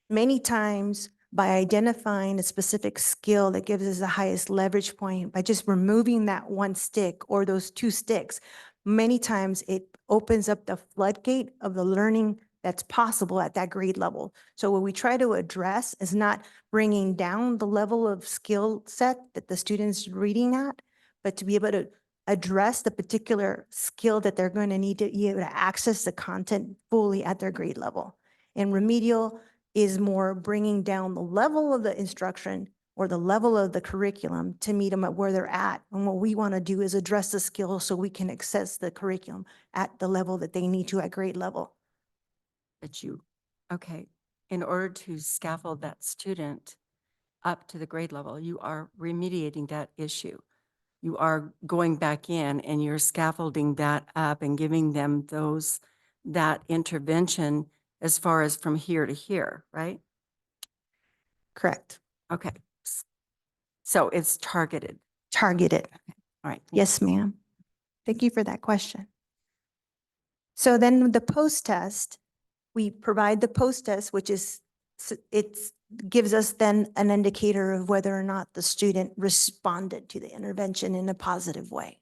Many times by identifying a specific skill that gives us the highest leverage point, by just removing that one stick or those 2 sticks, many times it opens up the floodgate of the learning that's possible at that grade level. So what we try to address is not bringing down the level of skill set that the student's reading at, but to be able to address the particular skill that they're going to need to be able to access the content fully at their grade level. And remedial is more bringing down the level of the instruction or the level of the curriculum to meet them at where they're at. And what we want to do is address the skills so we can access the curriculum at the level that they need to at grade level. Okay, in order to scaffold that student up to the grade level, you are remediating that issue. You are going back in and you're scaffolding that up and giving them that intervention as far as from here to here, right? Correct. Okay. So it's targeted. Targeted. All right. Yes, ma'am. Thank you for that question. So then the post-test, we provide the post-test, which is, it gives us then an indicator of whether or not the student responded to the intervention in a positive way.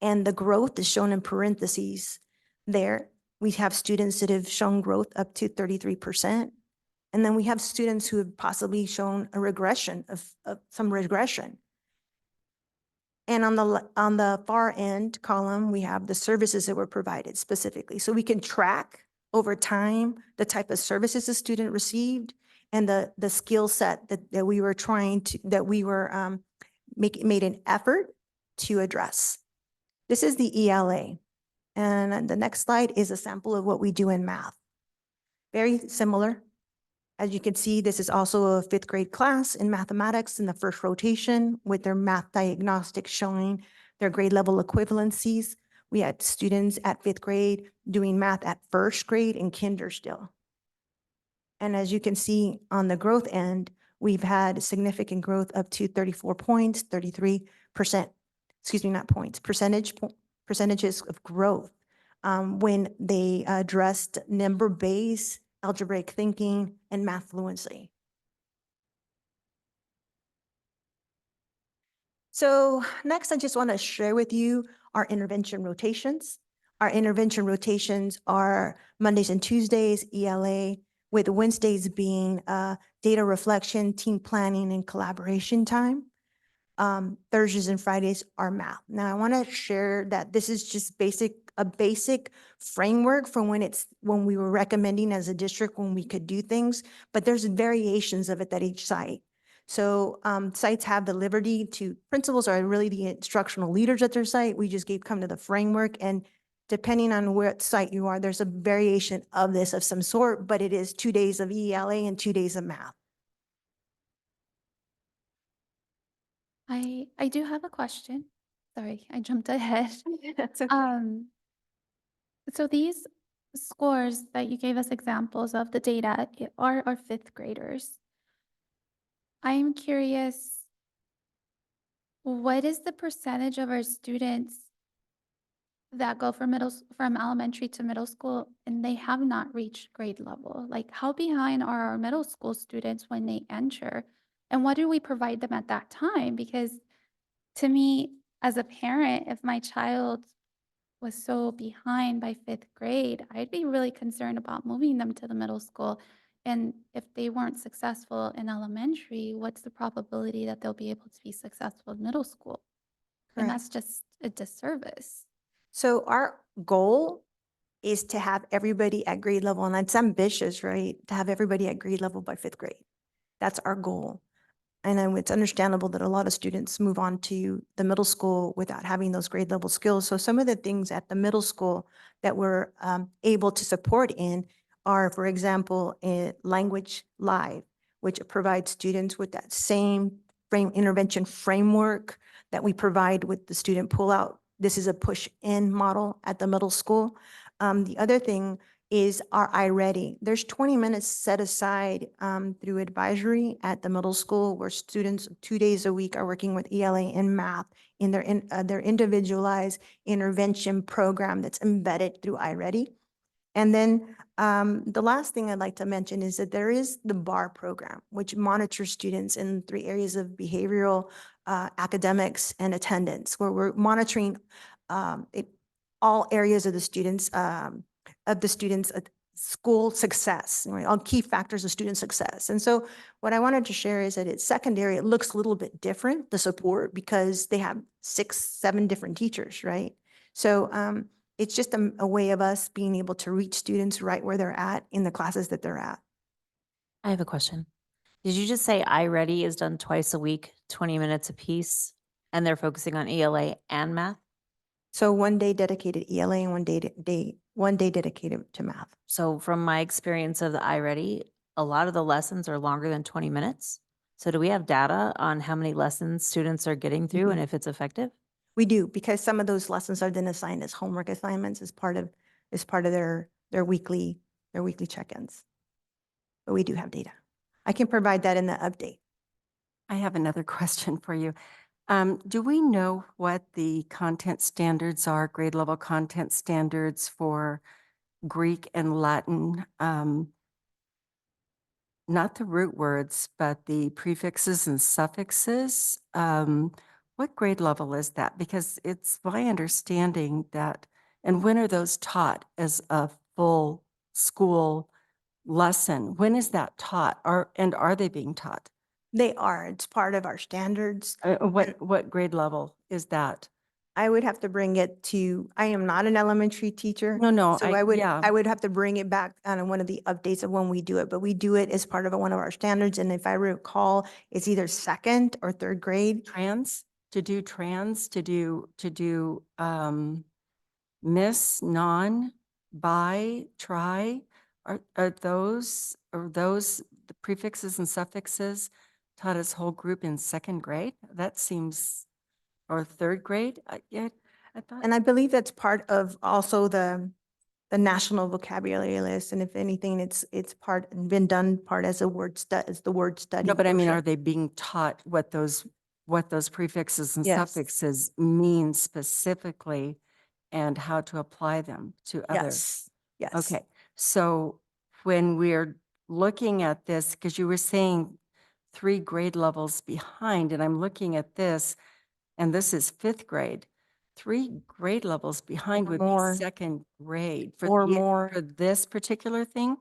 And the growth is shown in parentheses there. We have students that have shown growth up to 33%. And then we have students who have possibly shown a regression of some regression. And on the far end column, we have the services that were provided specifically. So we can track over time the type of services the student received and the skill set that we were made an effort to address. This is the ELA. And the next slide is a sample of what we do in math. Very similar. As you can see, this is also a 5th grade class in mathematics in the first rotation with their math diagnostic showing their grade level equivalencies. We had students at 5th grade doing math at 1st grade and kinder still. And as you can see on the growth end, we've had significant growth up to 34 points, 33%, excuse me, not points, percentages of growth when they addressed number-based algebraic thinking, and math fluency. So next, I just want to share with you our intervention rotations. Our intervention rotations are Mondays and Tuesdays, ELA, with Wednesdays being data reflection, team planning, and collaboration time. Thursdays and Fridays are math. Now I want to share that this is just a basic framework from when we were recommending as a district when we could do things, but there's variations of it at each site. So sites have the liberty to, principals are really the instructional leaders at their site. We just come to the framework, and depending on what site you are, there's a variation of this of some sort, but it is 2 days of ELA and 2 days of math. I do have a question. Sorry, I jumped ahead. That's okay. So these scores that you gave us examples of the data are fifth graders. I'm curious, what is the percentage of our students that go from from elementary to middle school and they have not reached grade level? Like, how behind are our middle school students when they enter? And what do we provide them at that time? Because to me, as a parent, if my child was so behind by fifth grade, I'd be really concerned about moving them to the middle school. And if they weren't successful in elementary, what's the probability that they'll be able to be successful in middle school? And Correct. that's just a disservice. So our goal is to have everybody at grade level, and it's ambitious, right? To have everybody at grade level by fifth grade. That's our goal. And then it's understandable that a lot of students move on to the middle school without having those grade level skills. So some of the things at the middle school that we're able to support in are, for example, Language Live, which provides students with that same intervention framework that we provide with the student pullout. This is a push-in model at the middle school. The other thing is our iReady. There's 20 minutes set aside through advisory at the middle school where students 2 days a week are working with ELA and math in their individualized intervention program that's embedded through iReady. And then the last thing I'd like to mention is that there is the BAR program, which monitors students in 3 areas of behavioral, academics, and attendance, where we're monitoring all areas of the students' school success, right? All key factors of student success. And so what I wanted to share is that it's secondary, it looks a little bit different, the support, because they have 6, 7 different teachers, right? So it's just a way of us being able to reach students right where they're at in the classes that they're at. I have a question. Did you just say iReady is done twice a week, 20 minutes apiece, and they're focusing on ELA and math? So 1 day dedicated ELA and 1 day dedicated to math. So from my experience of the iReady, a lot of the lessons are longer than 20 minutes. So do we have data on how many lessons students are getting through and if it's effective? We do, because some of those lessons are then assigned as homework assignments as part of their weekly check-ins. But we do have data. I can provide that in the update. I have another question for you. Do we know what the content standards are, grade level content standards for Greek and Latin? Not the root words, but the prefixes and suffixes. What grade level is that? Because it's my understanding that, and when are those taught as a full school lesson? When is that taught? And are they being taught? They are, it's part of our standards. What grade level is that? I would have to bring it to, I am not an elementary teacher. No, So yeah. I would have to bring it back on one of the updates of when we do it, but we do it as part of one of our standards. And if I recall, it's either 2nd or 3rd grade. To do miss, non, by, try, are those the prefixes and suffixes taught as whole group in 2nd grade? That seems, or 3rd grade? Yeah, I thought. And I believe that's part of also the national vocabulary list. And if anything, it's been done part as the word study. No, but I mean, portion. are they being taught what those prefixes and Yes. suffixes mean specifically and how to apply them to others? Yes. Yes. Okay, so when we're looking at this, because you were saying 3 grade levels behind, and I'm looking at this, and this is 5th grade. 3 grade levels behind Or would more. be 2nd grade Or more. for this particular thing.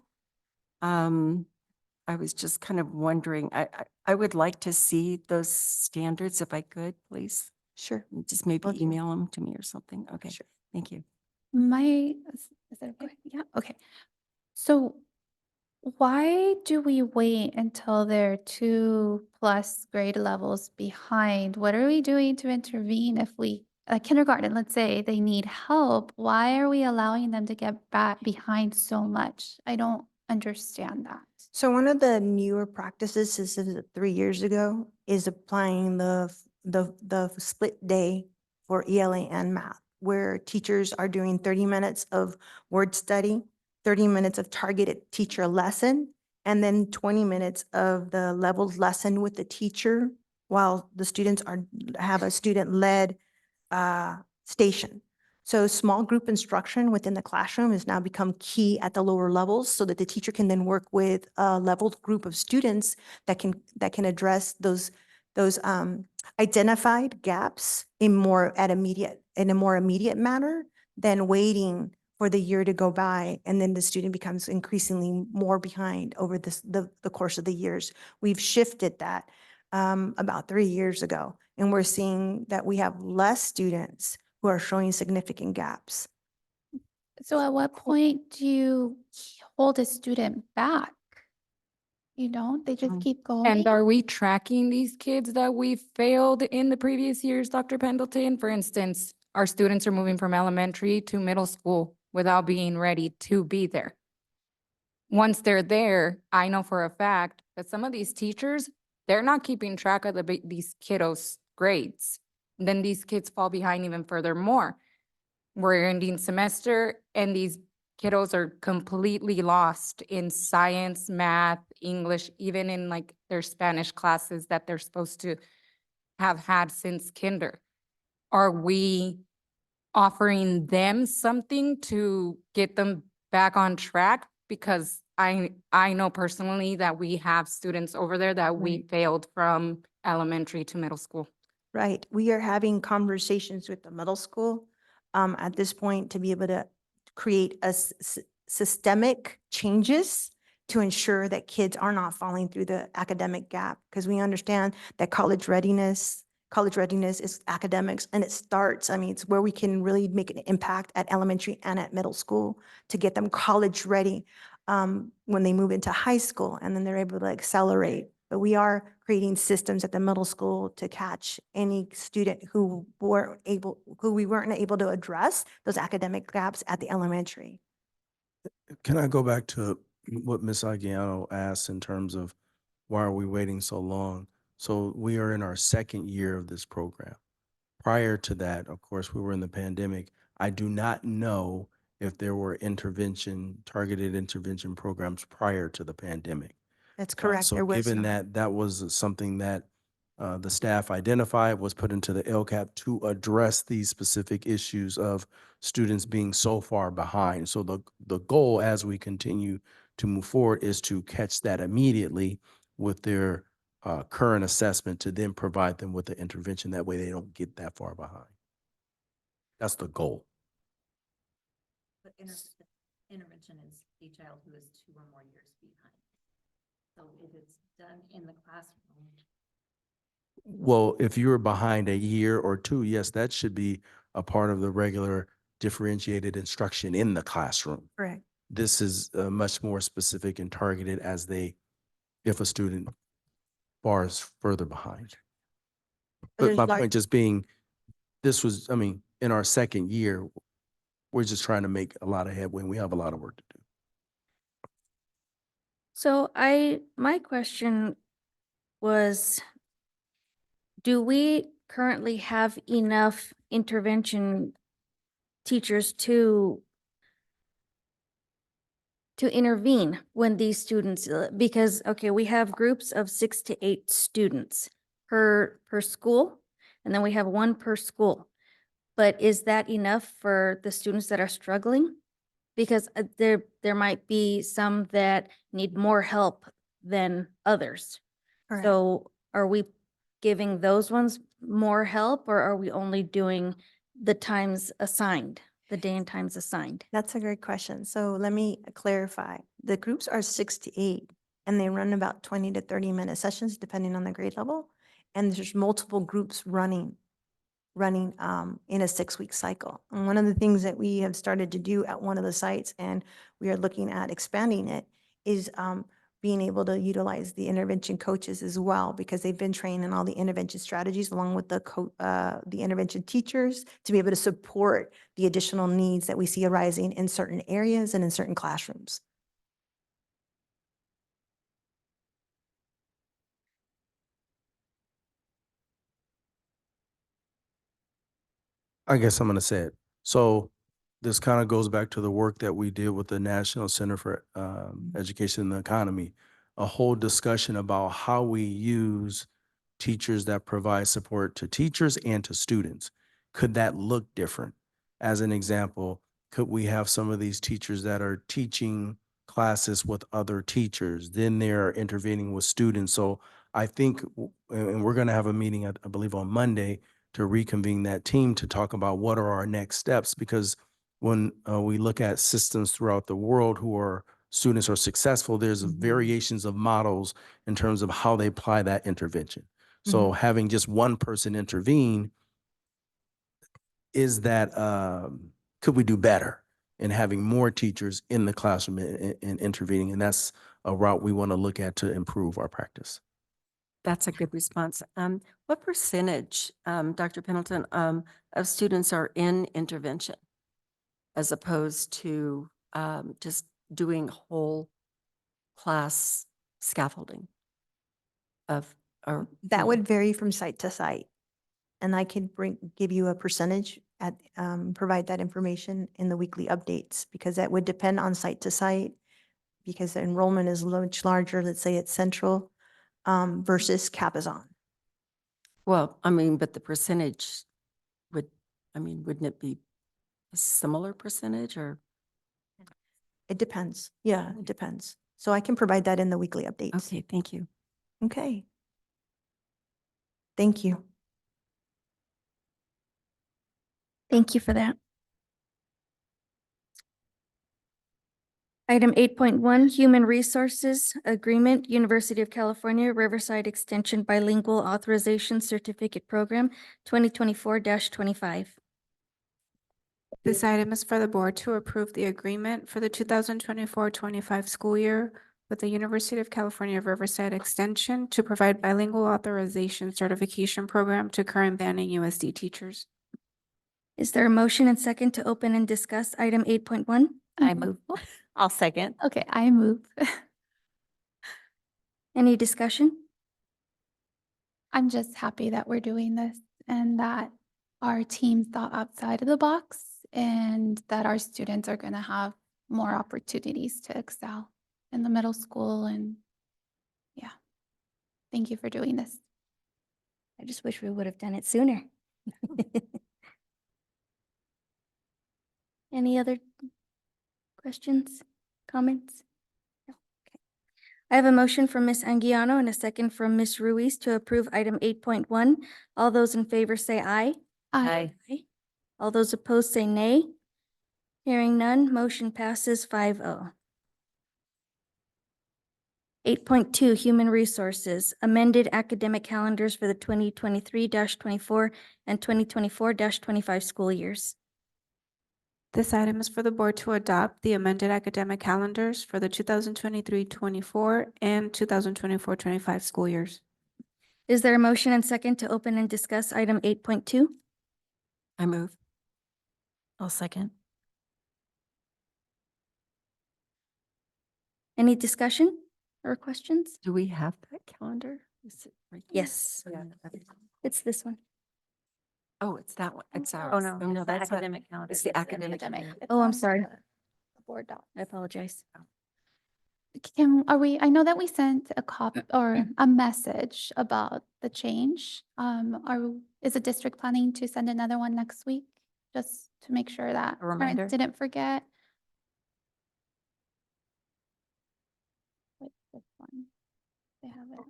I was just kind of wondering, I would like to see those standards if I could, please. Sure. Just maybe Okay. email them to me or something. Okay, Sure. thank you. Is that okay? Yeah, okay. So Why do we wait until they're 2+ grade levels behind? What are we doing to intervene if kindergarten, let's say they need help, why are we allowing them to get back behind so much? I don't understand that. So one of the newer practices since 3 years ago is applying the split day for ELA and math, where teachers are doing 30 minutes of word study, 30 minutes of targeted teacher lesson, and then 20 minutes of the leveled lesson with the teacher while the students have a student-led station. So small group instruction within the classroom has now become key at the lower levels so that the teacher can then work with a leveled group of students that can address those identified gaps in a more immediate manner than waiting for the year to go by, and then the student becomes increasingly more behind over the course of the years. We've shifted that about 3 years ago, and we're seeing that we have less students who are showing significant gaps. So at what point do you hold a student back? They just keep going? And are we tracking these kids that we failed in the previous years, Dr. Pendleton? For instance, our students are moving from elementary to middle school without being ready to be there. Once they're there, I know for a fact that some of these teachers, they're not keeping track of these kiddos' grades. Then these kids fall behind even further more. We're ending semester and these kiddos are completely lost in science, math, English, even in like their Spanish classes that they're supposed to have had since kinder. Are we offering them something to get them back on track? Because I know personally that we have students over there that we failed from elementary to middle school. Right. We are having conversations with the middle school at this point to be able to create systemic changes to ensure that kids are not falling through the academic gap. Because we understand that college readiness is academics, and it starts, it's where we can really make an impact at elementary and at middle school to get them college ready when they move into high school, and then they're able to accelerate. But we are creating systems at the middle school to catch any student who we weren't able to address those academic gaps at the elementary. Can I go back to what Ms. Aguiano asked in terms of why are we waiting so long? So we are in our second year of this program. Prior to that, of course, we were in the pandemic. I do not know if there were targeted intervention programs prior to the pandemic. That's correct. So There was given not. that was something that the staff identified, was put into the LCAP to address these specific issues of students being so far behind. So the goal as we continue to move forward is to catch that immediately with their current assessment to then provide them with the intervention. That way they don't get that far behind. That's the goal. But intervention is a child who is 2 or more years behind. So if it's done in the classroom. Well, if you're behind a year or 2, yes, that should be a part of the regular differentiated instruction in the classroom. Correct. This is much more specific and targeted if a student fars further behind. But my point just being, this was, in our second year, we're just trying to make a lot of headway. We have a lot of work to do. So my question was, do we currently have enough intervention teachers to intervene when these students, because, okay, we have groups of 6 to 8 students per school, and then we have 1 per school. But is that enough for the students that are struggling? Because there might be some that need more help than others. Correct. So are we giving those ones more help, or are we only doing the times assigned, the day and times assigned? That's a great question. So let me clarify. The groups are 6 to 8, and they run about 20 to 30-minute sessions depending on the grade level. And there's multiple groups running in a 6-week cycle. And one of the things that we have started to do at one of the sites, and we are looking at expanding it, is being able to utilize the intervention coaches as well, because they've been trained in all the intervention strategies along with the intervention teachers to be able to support the additional needs that we see arising in certain areas and in certain classrooms. I guess I'm gonna say it. So this kind of goes back to the work that we did with the National Center for Education and the Economy, a whole discussion about how we use teachers that provide support to teachers and to students. Could that look different? As an example, could we have some of these teachers that are teaching classes with other teachers, then they're intervening with students? So I think, and we're gonna have a meeting, I believe on Monday, to reconvene that team to talk about what are our next steps. Because when we look at systems throughout the world who are students are successful, there's variations of models in terms of how they apply that intervention. So having just one person intervene, is that, could we do better in having more teachers in the classroom and intervening? And that's a route we want to look at to improve our practice. That's a good response. What percentage, Dr. Pendleton, of students are in intervention as opposed to just doing whole class scaffolding of, or? That would vary from site to site. And I could give you a percentage provide that information in the weekly updates, because that would depend on site to site, because the enrollment is much larger, let's say it's central, versus Capizon. Well, I mean, but the percentage would, I mean, wouldn't it be a similar percentage or? It depends. Yeah, it depends. So I can provide that in the weekly updates. Okay, thank you. Okay. Thank you. Thank you for that. Item 8.1, Human Resources Agreement, University of California, Riverside Extension Bilingual Authorization Certificate Program, 2024-25. This item is for the board to approve the agreement for the 2024-25 school year with the University of California Riverside Extension to provide bilingual authorization certification program to current banning USD teachers. Is there a motion and second to open and discuss item 8.1? I move. I'll second. Okay, I move. Any discussion? I'm just happy that we're doing this and that our team thought outside of the box and that our students are going to have more opportunities to excel in the middle school. And yeah, thank you for doing this. I just wish we would have done it sooner. Any other questions, comments? No. Okay. I have a motion from Ms. Anguiano and a second from Ms. Ruiz to approve item 8.1. All those in favor say aye. Aye. All those opposed say nay. Hearing none, motion passes 5-0. 8.2, Human Resources, amended academic calendars for the 2023-24 and 2024-25 school years. This item is for the board to adopt the amended academic calendars for the 2023-24 and 2024-25 school years. Is there a motion and second to open and discuss item 8.2? I move. I'll second. Any discussion or questions? Do we have that calendar? Is it right there? Yes, Yeah. it's this one. Oh, it's that one. It's ours. Oh, no. no, it's the that's not- academic calendar. It's the academic. Oh, I'm sorry. Board doc. I apologize. I know that we sent a copy or a message about the change. Is the district planning to send another one next week? Just to make sure that A reminder? parents didn't forget. Wait, this one. They have it.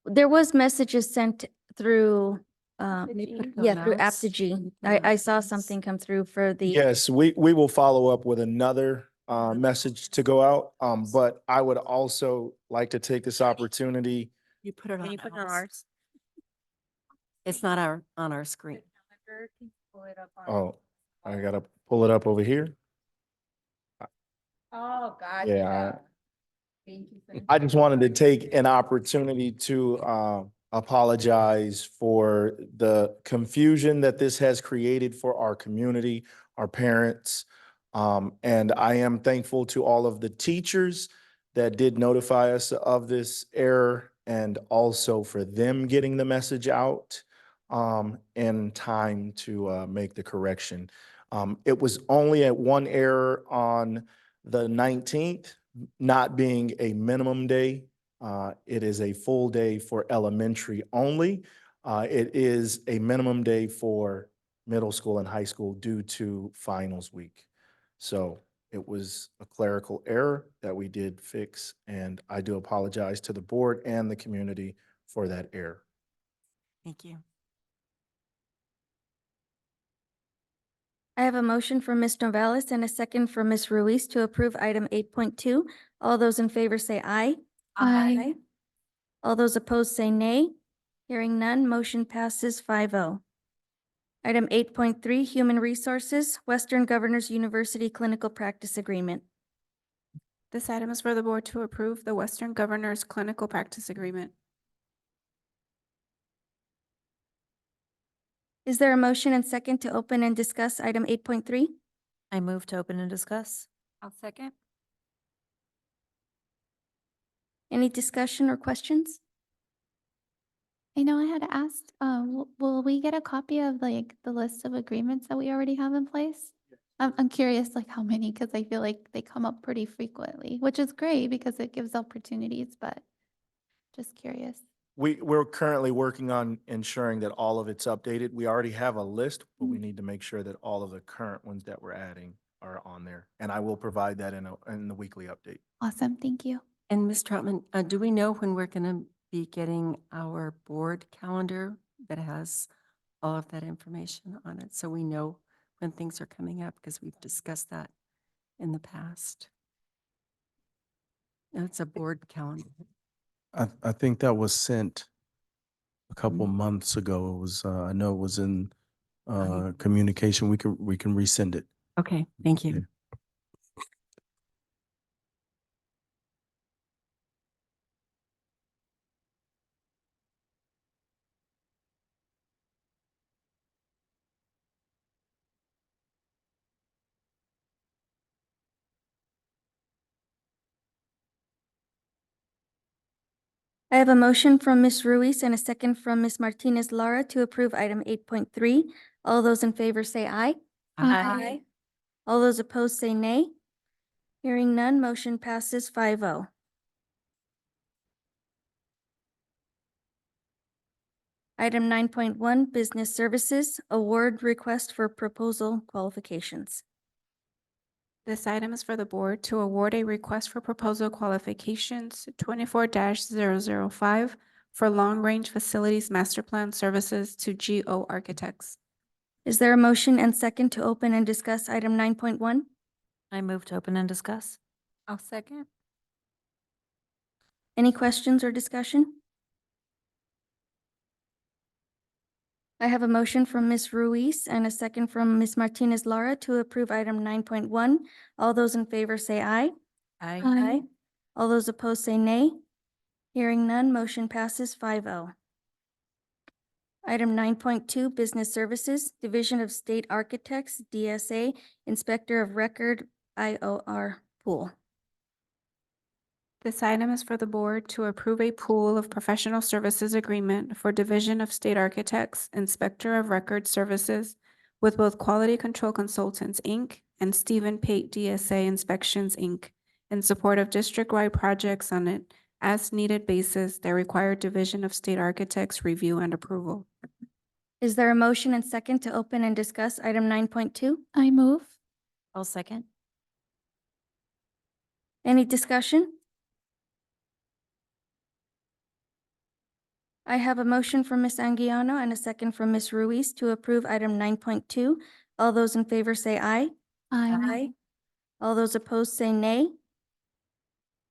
There was messages sent through, Apogee. yeah, through Notes. Apogee. I saw something come through for the. Yes, we will follow up with another message to go out. But I would also like to take this opportunity. You put it on. Can you put it on ours? ours? It's not on our screen. Oh, I gotta pull it up over here. Oh, God. Yeah, I just wanted to take an opportunity to apologize for the confusion that this has created for our community, our parents. And I am thankful to all of the teachers that did notify us of this error and also for them getting the message out in time to make the correction. It was only at one error on the 19th, not being a minimum day. It is a full day for elementary only. It is a minimum day for middle school and high school due to finals week. So it was a clerical error that we did fix, and I do apologize to the board and the community for that error. Thank you. I have a motion from Ms. Novales and a second from Ms. Ruiz to approve item 8.2. All those in favor say aye. Aye. All those opposed say nay. Hearing none, motion passes 5-0. Item 8.3, Human Resources, Western Governors University Clinical Practice Agreement. This item is for the board to approve the Western Governors Clinical Practice Agreement. Is there a motion and second to open and discuss item 8.3? I move to open and discuss. I'll second. Any discussion or questions? I know I had asked, will we get a copy of like the list of agreements that we already have in place? I'm curious like how many, because I feel like they come up pretty frequently, which is great because it gives opportunities, but just curious. We're currently working on ensuring that all of it's updated. We already have a list, but we need to make sure that all of the current ones that we're adding are on there. And I will provide that in the weekly update. Awesome, thank you. And Ms. Troutman, do we know when we're going to be getting our board calendar that has all of that information on it? So we know when things are coming up, because we've discussed that in the past. No, it's a board calendar. I think that was sent a couple Mm. months ago. It was, I know it was in Okay. communication. We can resend it. Okay, thank you. I have a motion from Ms. Ruiz and a second from Ms. Martinez Lara to approve item 8.3. All those in favor say aye. Aye. All those opposed say nay. Hearing none, motion passes 5-0. Item 9.1, Business Services, Award Request for Proposal Qualifications. This item is for the board to award a request for proposal qualifications 24-005 for long-range facilities master plan services to GO Architects. Is there a motion and second to open and discuss item 9.1? I move to open and discuss. I'll second. Any questions or discussion? I have a motion from Ms. Ruiz and a second from Ms. Martinez Lara to approve item 9.1. All those in favor say aye. Aye. All those opposed say nay. Hearing none, motion passes 5-0. Item 9.2, Business Services, Division of State Architects, DSA, Inspector of Record, IOR Pool. This item is for the board to approve a pool of professional services agreement for Division of State Architects, Inspector of Record Services with both Quality Control Consultants, Inc. and Stephen Pate DSA Inspections, Inc. in support of district-wide projects on an as-needed basis that require Division of State Architects review and approval. Is there a motion and second to open and discuss item 9.2? I move. I'll second. Any discussion? I have a motion from Ms. Anguiano and a second from Ms. Ruiz to approve item 9.2. All those in favor say aye. All those opposed say nay.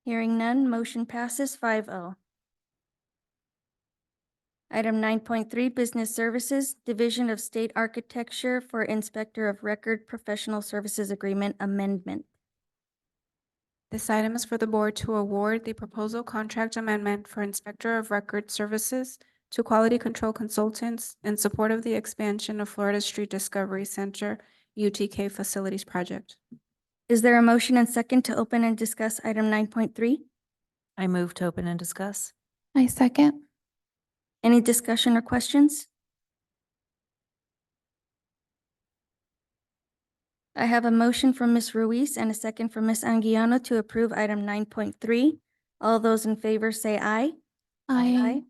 Hearing none, motion passes 5-0. Item 9.3, Business Services, Division of State Architecture for Inspector of Record Professional Services Agreement Amendment. This item is for the board to award the proposal contract amendment for Inspector of Record Services to Quality Control Consultants in support of the expansion of Florida Street Discovery Center UTK Facilities Project. Is there a motion and second to open and discuss item 9.3? I move to open and discuss. I second. Any discussion or questions? I have a motion from Ms. Ruiz and a second from Ms. Anguiano to approve item 9.3. All those in favor say aye. Aye.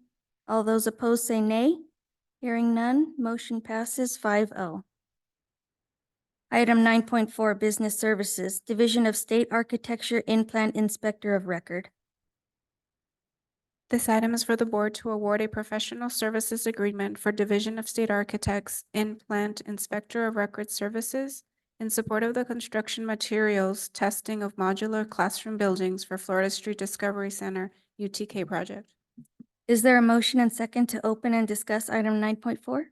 All those opposed say nay. Hearing none, motion passes 5-0. Item 9.4, Business Services, Division of State Architecture In-Plant Inspector of Record. This item is for the board to award a professional services agreement for Division of State Architects In-Plant Inspector of Record Services in support of the construction materials testing of modular classroom buildings for Florida Street Discovery Center UTK project. Is there a motion and second to open and discuss item 9.4?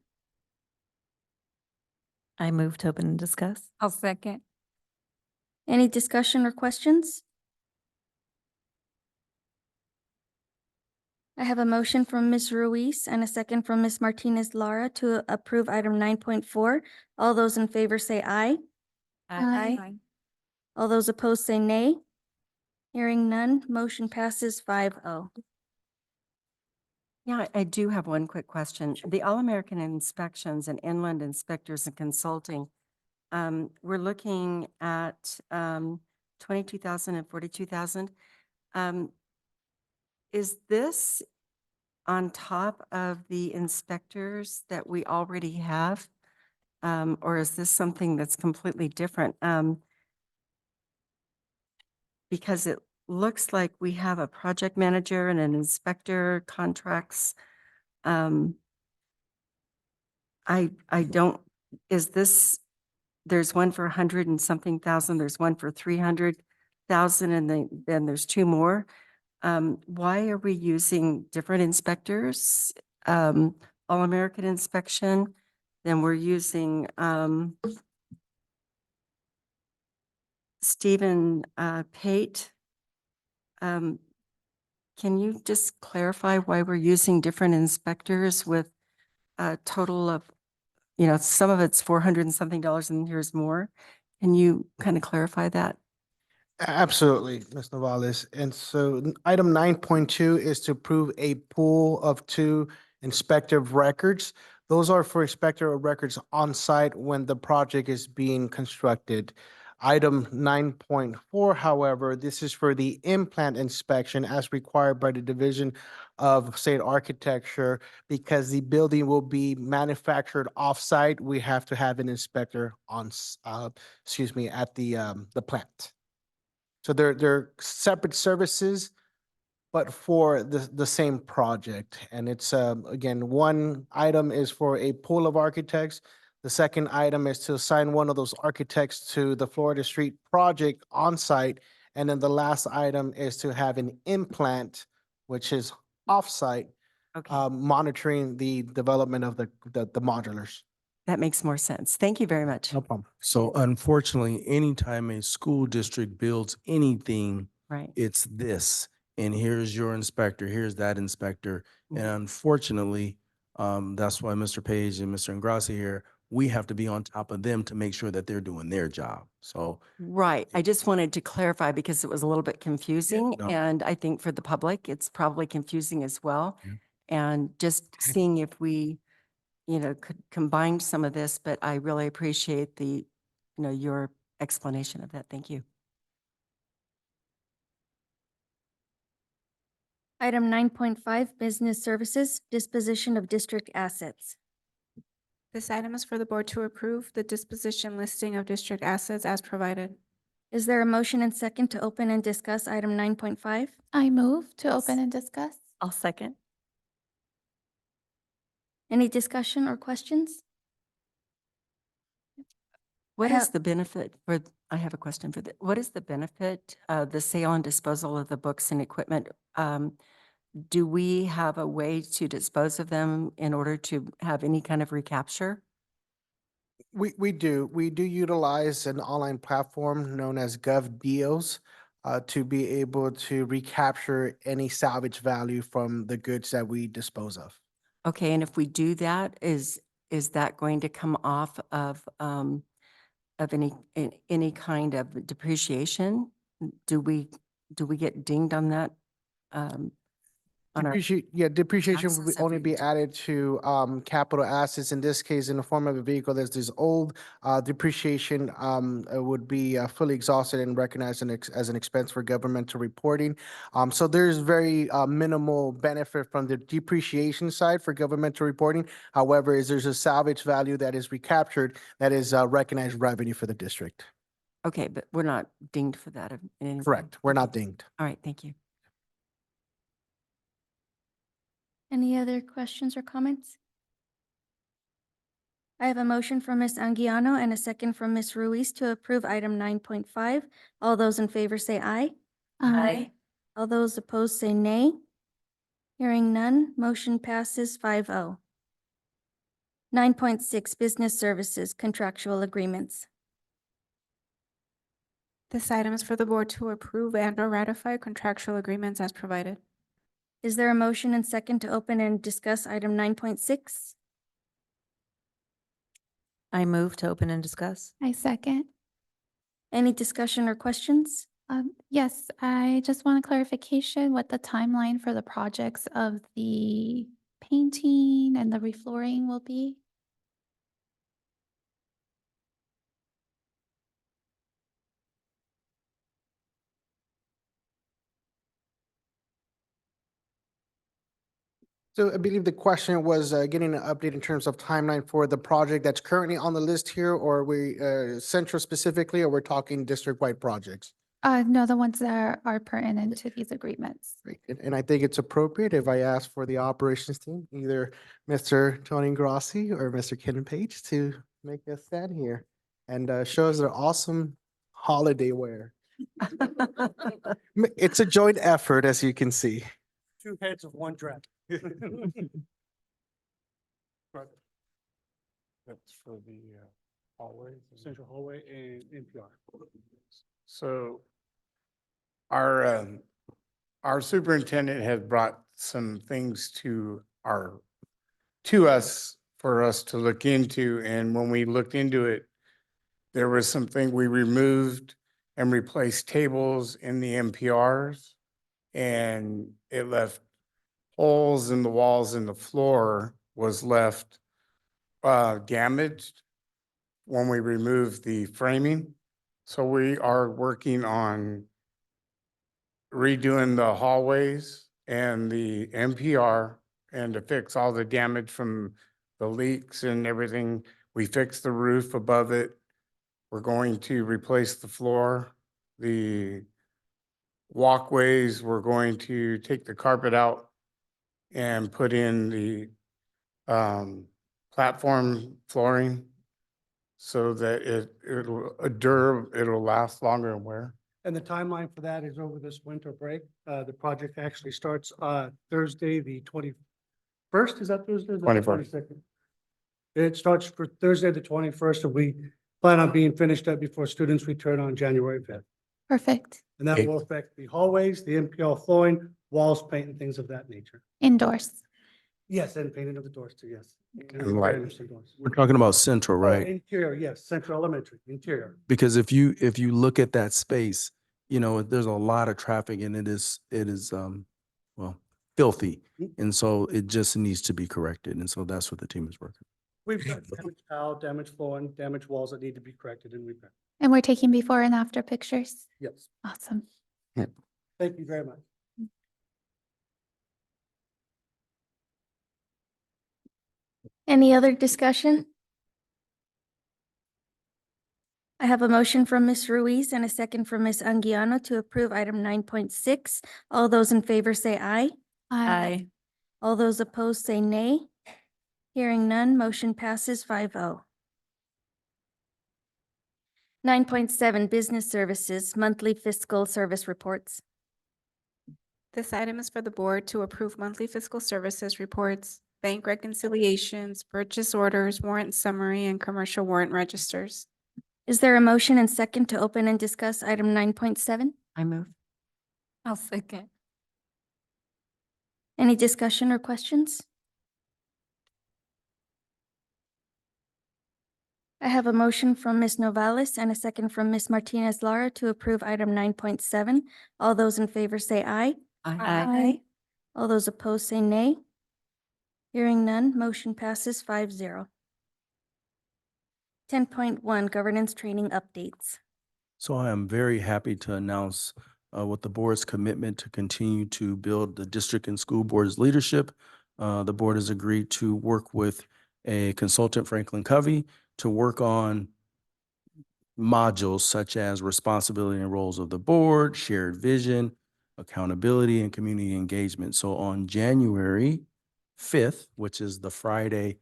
I move to open and discuss. I'll second. Any discussion or questions? I have a motion from Ms. Ruiz and a second from Ms. Martinez Lara to approve item 9.4. All those in favor say aye. Aye. All those opposed say nay. Hearing none, motion passes 5-0. Yeah, I do have one quick question. The All-American Inspections and Inland Inspectors and Consulting, we're looking at 22,000 and 42,000. Is this on top of the inspectors that we already have? Or is this something that's completely different? Because it looks like we have a project manager and an inspector contracts. I don't, is this, there's one for 100 and something thousand, there's one for 300,000, and then there's two more. Why are we using different inspectors? All-American Inspection, then we're using Stephen Pate. Can you just clarify why we're using different inspectors with a total of, some of it's 400 and something dollars and here's more? Can you kind of clarify that? Absolutely, Ms. Novales. And so item 9.2 is to approve a pool of 2 inspector of records. Those are for inspector of records on site when the project is being constructed. Item 9.4, however, this is for the implant inspection as required by the Division of State Architecture. Because the building will be manufactured off-site, we have to have an inspector at the plant. So they're separate services, but for the same project. And it's, again, one item is for a pool of architects. The second item is to assign one of those architects to the Florida Street project on site. And then the last item is to have an implant, which is off-site, Okay, monitoring the development of the modulars. that makes more sense. Thank you very much. No problem. So unfortunately, anytime a school district builds anything, Right. it's this. And here's your inspector, here's that inspector. And Mhm. unfortunately, that's why Mr. Page and Mr. Ingrassi here, we have to be on top of them to make sure that they're doing their job. So Right. I just wanted to clarify because it was a little bit confusing. no. And I think for the public, it's probably confusing as well. Yeah. And just seeing if we, could combine some of this, but I really appreciate your explanation of that. Thank you. Item 9.5, Business Services, Disposition of District Assets. This item is for the board to approve the disposition listing of district assets as provided. Is there a motion and second to open and discuss item 9.5? I move to open and discuss. I'll second. Any discussion or questions? What I is have- the benefit for, I have a question for what is the benefit of the sale and disposal of the books and equipment? Do we have a way to dispose of them in order to have any kind of recapture? We do. We do utilize an online platform known as GovDeals. to be able to recapture any salvage value from the goods that we dispose of. Okay, and if we do that, is that going to come off of any kind of depreciation? Do we get dinged on that? On our Depreciation would taxes only every be t- added to capital assets. In this case, in the form of a vehicle that's this old, depreciation would be fully exhausted and recognized as an expense for governmental reporting. So there's very minimal benefit from the depreciation side for governmental reporting. However, there's a salvage value that is recaptured that is recognized revenue for the district. Okay, but we're not dinged for that in any way. Correct. We're not Okay. dinged. All right, thank you. Any other questions or comments? I have a motion from Ms. Anguiano and a second from Ms. Ruiz to approve item 9.5. All those in favor say aye. Aye. All those opposed say nay. Hearing none, motion passes 5-0. 9.6, business services, contractual agreements. This item is for the board to approve and or ratify contractual agreements as provided. Is there a motion and second to open and discuss item 9.6? I move to open and discuss. I second. Any discussion or questions? Yes, I just want a clarification what the timeline for the projects of the painting and the reflooring will be. So I believe the question was getting an update in terms of timeline for the project that's currently on the list here, or are we Central specifically, or we're talking district-wide projects? No, the ones that are pertinent to these agreements. Great. And I think it's appropriate if I ask for the operations team, either Mr. Tony Grassi or Mr. Kenan Page, to make us stand here and show us their awesome holiday wear. It's a joint effort, as you can see. Two heads of one dragon. That's for the hallway. Central hallway and NPR. So our superintendent has brought some things to us for us to look into. And when we looked into it, there was something we removed and replaced tables in the NPRs. And it left holes in the walls and the floor was left damaged when we removed the framing. So we are working on redoing the hallways and the NPR and to fix all the damage from the leaks and everything. We fixed the roof above it. We're going to replace the floor, the walkways. We're going to take the carpet out and put in the platform flooring so that it'll last longer and wear. And the timeline for that is over this winter break. The project actually starts Thursday, the 21st. Is that Thursday? 21st. It starts for Thursday, the 21st, and we plan on being finished up before students return on January 5th. Perfect. And that will affect the hallways, the MPL flooring, walls, paint, and things of that nature. Indoors. Yes, and painting of the doors too, yes. And light. We're talking about Central, right? Interior, yes, Central Elementary, interior. Because if you look at that space, you know, there's a lot of traffic and it is well, filthy. And so it just needs to be corrected. And so that's what the team is working. We've got damaged tile, damaged flooring, damaged walls that need to be corrected and repaired. And we're taking before and after pictures. Yes, Awesome. thank you very much. Any other discussion? I have a motion from Ms. Ruiz and a second from Ms. Anguiano to approve item 9.6. All those in favor say aye. Aye. All those opposed say nay. Hearing none, motion passes 5-0. 9.7, business services, monthly fiscal service reports. This item is for the board to approve monthly fiscal services reports, bank reconciliations, purchase orders, warrant summary, and commercial warrant registers. Is there a motion and second to open and discuss item 9.7? I move. I'll second. Any discussion or questions? I have a motion from Ms. Novales and a second from Ms. Martinez Lara to approve item 9.7. All those in favor say aye. Aye. All those opposed say nay. Hearing none, motion passes 5-0. 10.1 Governance Training Updates. So I am very happy to announce with the board's commitment to continue to build the district and school board's leadership. The board has agreed to work with a consultant, Franklin Covey, to work on modules such as responsibility and roles of the board, shared vision, accountability, and community engagement. So on January 5th, which is the Friday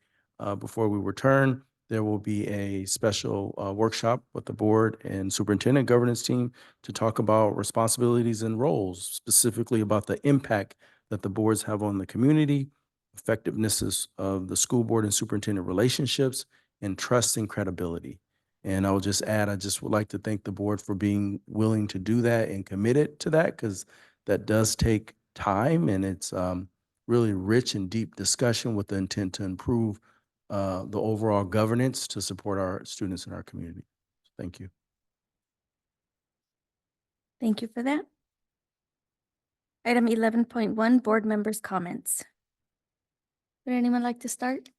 before we return, there will be a special workshop with the board and superintendent governance team to talk about responsibilities and roles, specifically about the impact that the boards have on the community, effectiveness of the school board and superintendent relationships, and trust and credibility. And I will just add, I just would like to thank the board for being willing to do that and committed to that, because that does take time, and it's really rich and deep discussion with the intent to improve the overall governance to support our students in our community. Thank you. Thank you for that. Item 11.1 Board Members' Comments. Would anyone like to start?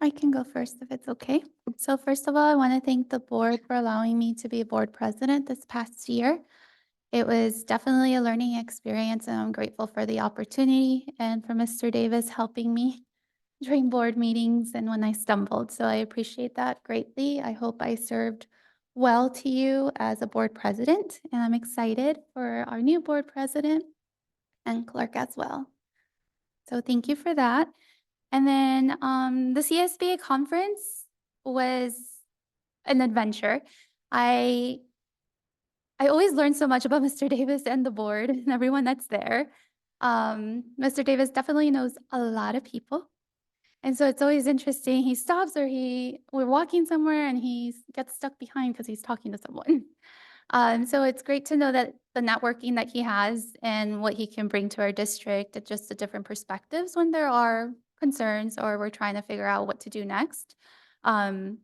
I can go first if it's okay. So first of all, I want to thank the board for allowing me to be board president this past year. It was definitely a learning experience, and I'm grateful for the opportunity and for Mr. Davis helping me during board meetings and when I stumbled. So I appreciate that greatly. I hope I served well to you as a board president, and I'm excited for our new board president and clerk as well. So thank you for that. And then the CSBA conference was an adventure. I always learn so much about Mr. Davis and the board and everyone that's there. Mr. Davis definitely knows a lot of people. And so it's always interesting. He stops or we're walking somewhere and he gets stuck behind because he's talking to someone. So it's great to know that the networking that he has and what he can bring to our district, and just the different perspectives when there are concerns or we're trying to figure out what to do next. I'm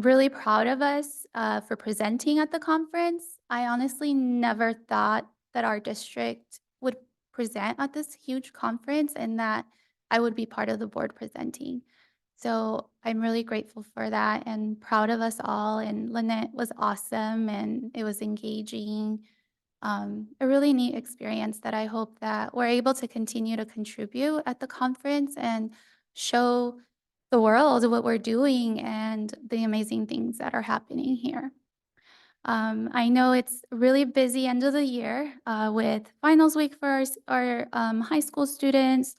really proud of us for presenting at the conference. I honestly never thought that our district would present at this huge conference and that I would be part of the board presenting. So I'm really grateful for that and proud of us all. And Lynette was awesome and it was engaging. A really neat experience that I hope that we're able to continue to contribute at the conference and show the world what we're doing and the amazing things that are happening here. I know it's really busy end of the year with finals week for our high school students.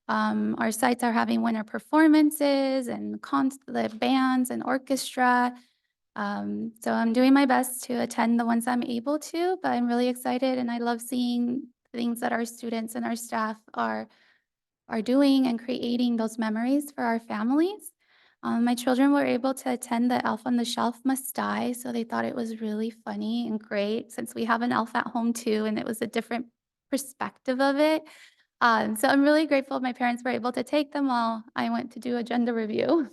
Our sites are having winter performances and the bands and orchestra. So I'm doing my best to attend the ones I'm able to, but I'm really excited and I love seeing things that our students and our staff are doing and creating those memories for our families. My children were able to attend the Elf on the Shelf Must Die, so they thought it was really funny and great since we have an elf at home too, and it was a different perspective of it. So I'm really grateful my parents were able to take them while I went to do agenda review.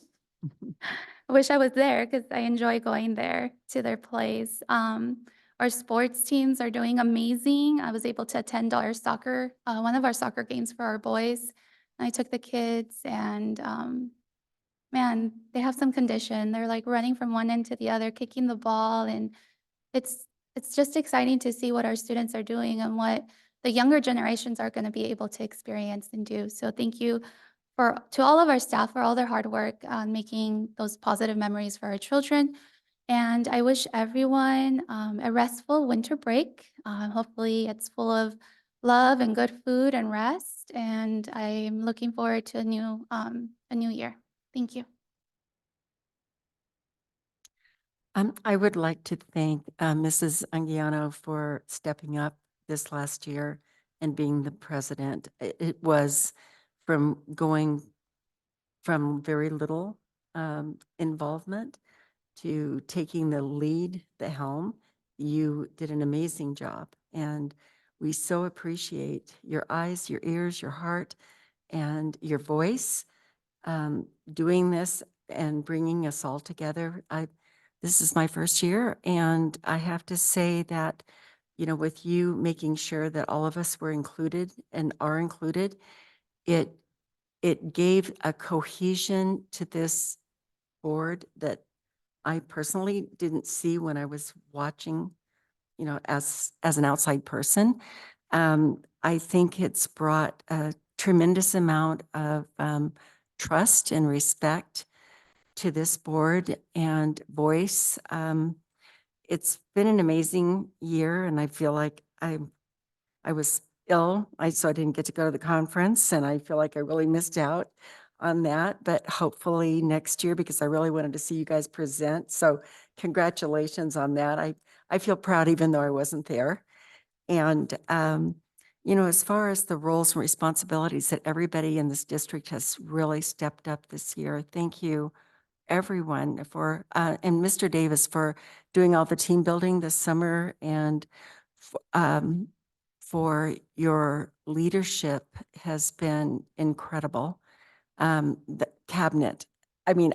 I wish I was there because I enjoy going there to their plays. Our sports teams are doing amazing. I was able to attend one of our soccer games for our boys. I took the kids and man, they have some condition. They're like running from one end to the other, kicking the ball, and it's just exciting to see what our students are doing and what the younger generations are going to be able to experience and do. So thank you to all of our staff for all their hard work on making those positive memories for our children. And I wish everyone a restful winter break. Hopefully it's full of love and good food and rest. And I'm looking forward to a new year. Thank you. I would like to thank Mrs. Anguiano for stepping up this last year and being the president. It was from going from very little involvement to taking the lead, the helm. You did an amazing job. And We so appreciate your eyes, your ears, your heart, and your voice doing this and bringing us all together. This is my first year, and I have to say that, you know, with you making sure that all of us were included and are included, it gave a cohesion to this board that I personally didn't see when I was watching, you know, as an outside person. I think it's brought a tremendous amount of trust and respect to this board and voice. It's been an amazing year, and I feel like I was ill, so I didn't get to go to the conference, and I feel like I really missed out on that. But hopefully next year, because I really wanted to see you guys present. So congratulations on that. I feel proud even though I wasn't there. And you know, as far as the roles and responsibilities that everybody in this district has really stepped up this year, thank you everyone for, and Mr. Davis for doing all the team building this summer, and for your leadership has been incredible. The cabinet, I mean,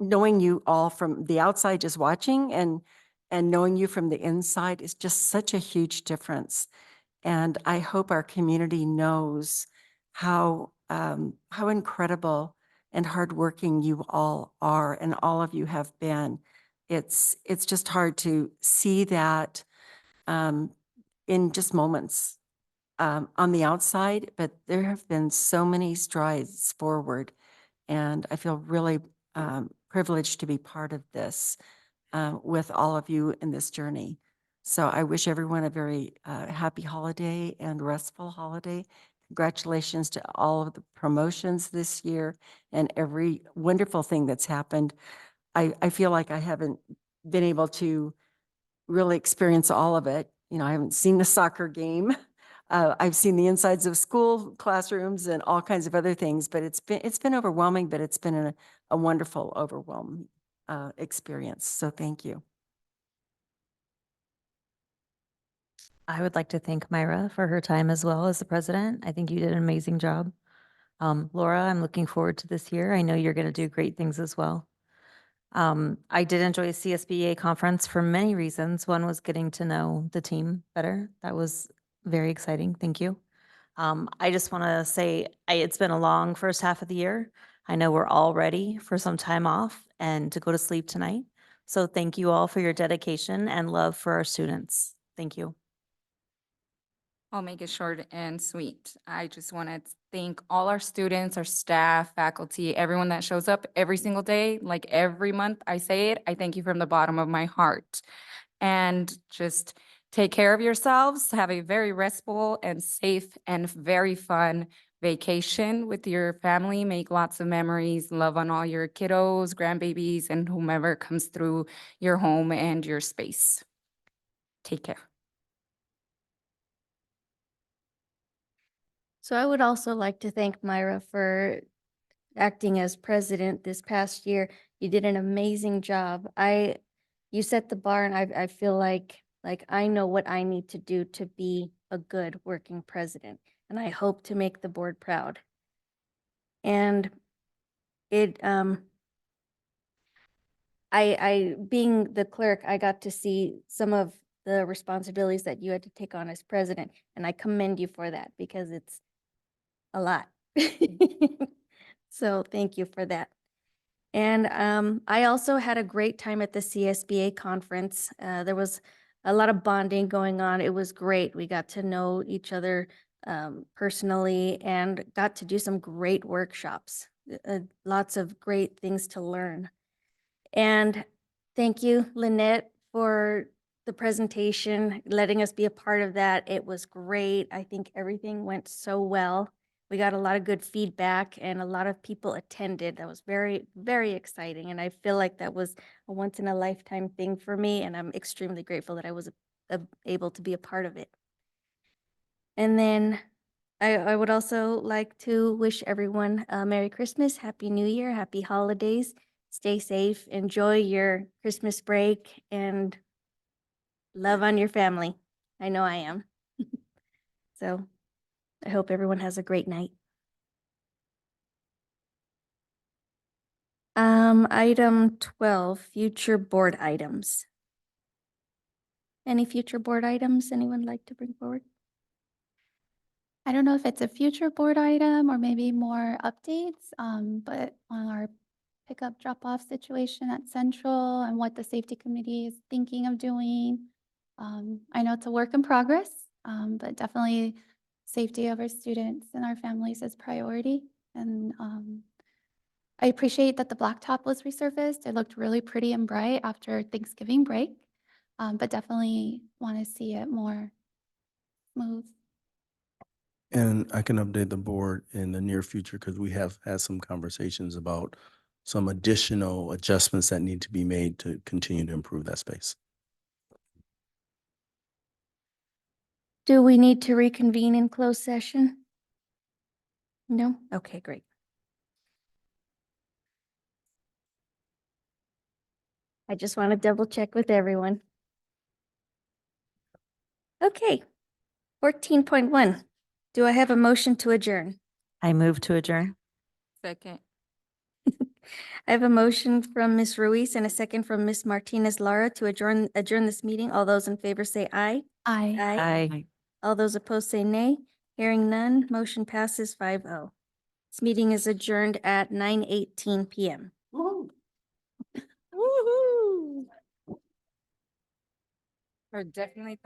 knowing you all from the outside, just watching, and knowing you from the inside is just such a huge difference. And I hope our community knows how incredible and hardworking you all are, and all of you have been. It's just hard to see that in just moments on the outside, but there have been so many strides forward, and I feel really privileged to be part of this with all of you in this journey. So I wish everyone a very happy holiday and restful holiday. Congratulations to all of the promotions this year and every wonderful thing that's happened. I feel like I haven't been able to really experience all of it. You know, I haven't seen the soccer game. I've seen the insides of school classrooms and all kinds of other things, but it's been overwhelming, but it's been a wonderful, overwhelming experience. So thank you. I would like to thank Myra for her time as well as the president. I think you did an amazing job. Laura, I'm looking forward to this year. I know you're going to do great things as well. I did enjoy a CSBA conference for many reasons. One was getting to know the team better. That was very exciting. Thank you. I just want to say it's been a long first half of the year. I know we're all ready for some time off and to go to sleep tonight. So thank you all for your dedication and love for our students. Thank you. I'll make it short and sweet. I just want to thank all our students, our staff, faculty, everyone that shows up every single day, like every month I say it. I thank you from the bottom of my heart. And just take care of yourselves. Have a very restful and safe and very fun vacation with your family. Make lots of memories. Love on all your kiddos, grandbabies, and whomever comes through your home and your space. Take care. So I would also like to thank Myra for acting as president this past year. You did an amazing job. You set the bar, and I feel like I know what I need to do to be a good working president, and I hope to make the board proud. And I being the clerk, I got to see some of the responsibilities that you had to take on as president, and I commend you for that because it's a lot. So thank you for that. And I also had a great time at the CSBA conference. There was a lot of bonding going on. It was great. We got to know each other personally and got to do some great workshops. Lots of great things to learn. And thank you, Lynette, for the presentation, letting us be a part of that. It was great. I think everything went so well. We got a lot of good feedback and a lot of people attended. That was very, very exciting. And I feel like that was a once in a lifetime thing for me. And I'm extremely grateful that I was able to be a part of it. And then I would also like to wish everyone a Merry Christmas, Happy New Year, Happy Holidays. Stay safe, enjoy your Christmas break, and love on your family. I know I am. So I hope everyone has a great night. Item 12, future board items. Any future board items anyone like to bring forward? I don't know if it's a future board item or maybe more updates, but on our pickup drop-off situation at Central and what the safety committee is thinking of doing. I know it's a work in progress, but definitely safety of our students and our families is priority. And I appreciate that the blacktop was resurfaced. It looked really pretty and bright after Thanksgiving break, but definitely want to see it more smooth. And I can update the board in the near future because we have had some conversations about some additional adjustments that need to be made to continue to improve that space. Do we need to reconvene in closed session? No? Okay, great. I just want to double check with everyone. Okay. 14.1. Do I have a motion to adjourn? I move to adjourn. Second. I have a motion from Ms. Ruiz and a second from Ms. Martinez Lara to adjourn this meeting. All those in favor say aye. I Aye. All those opposed say nay. Hearing none, motion passes 5-0. This meeting is adjourned at 9:18 p.m. Woohoo. We're definitely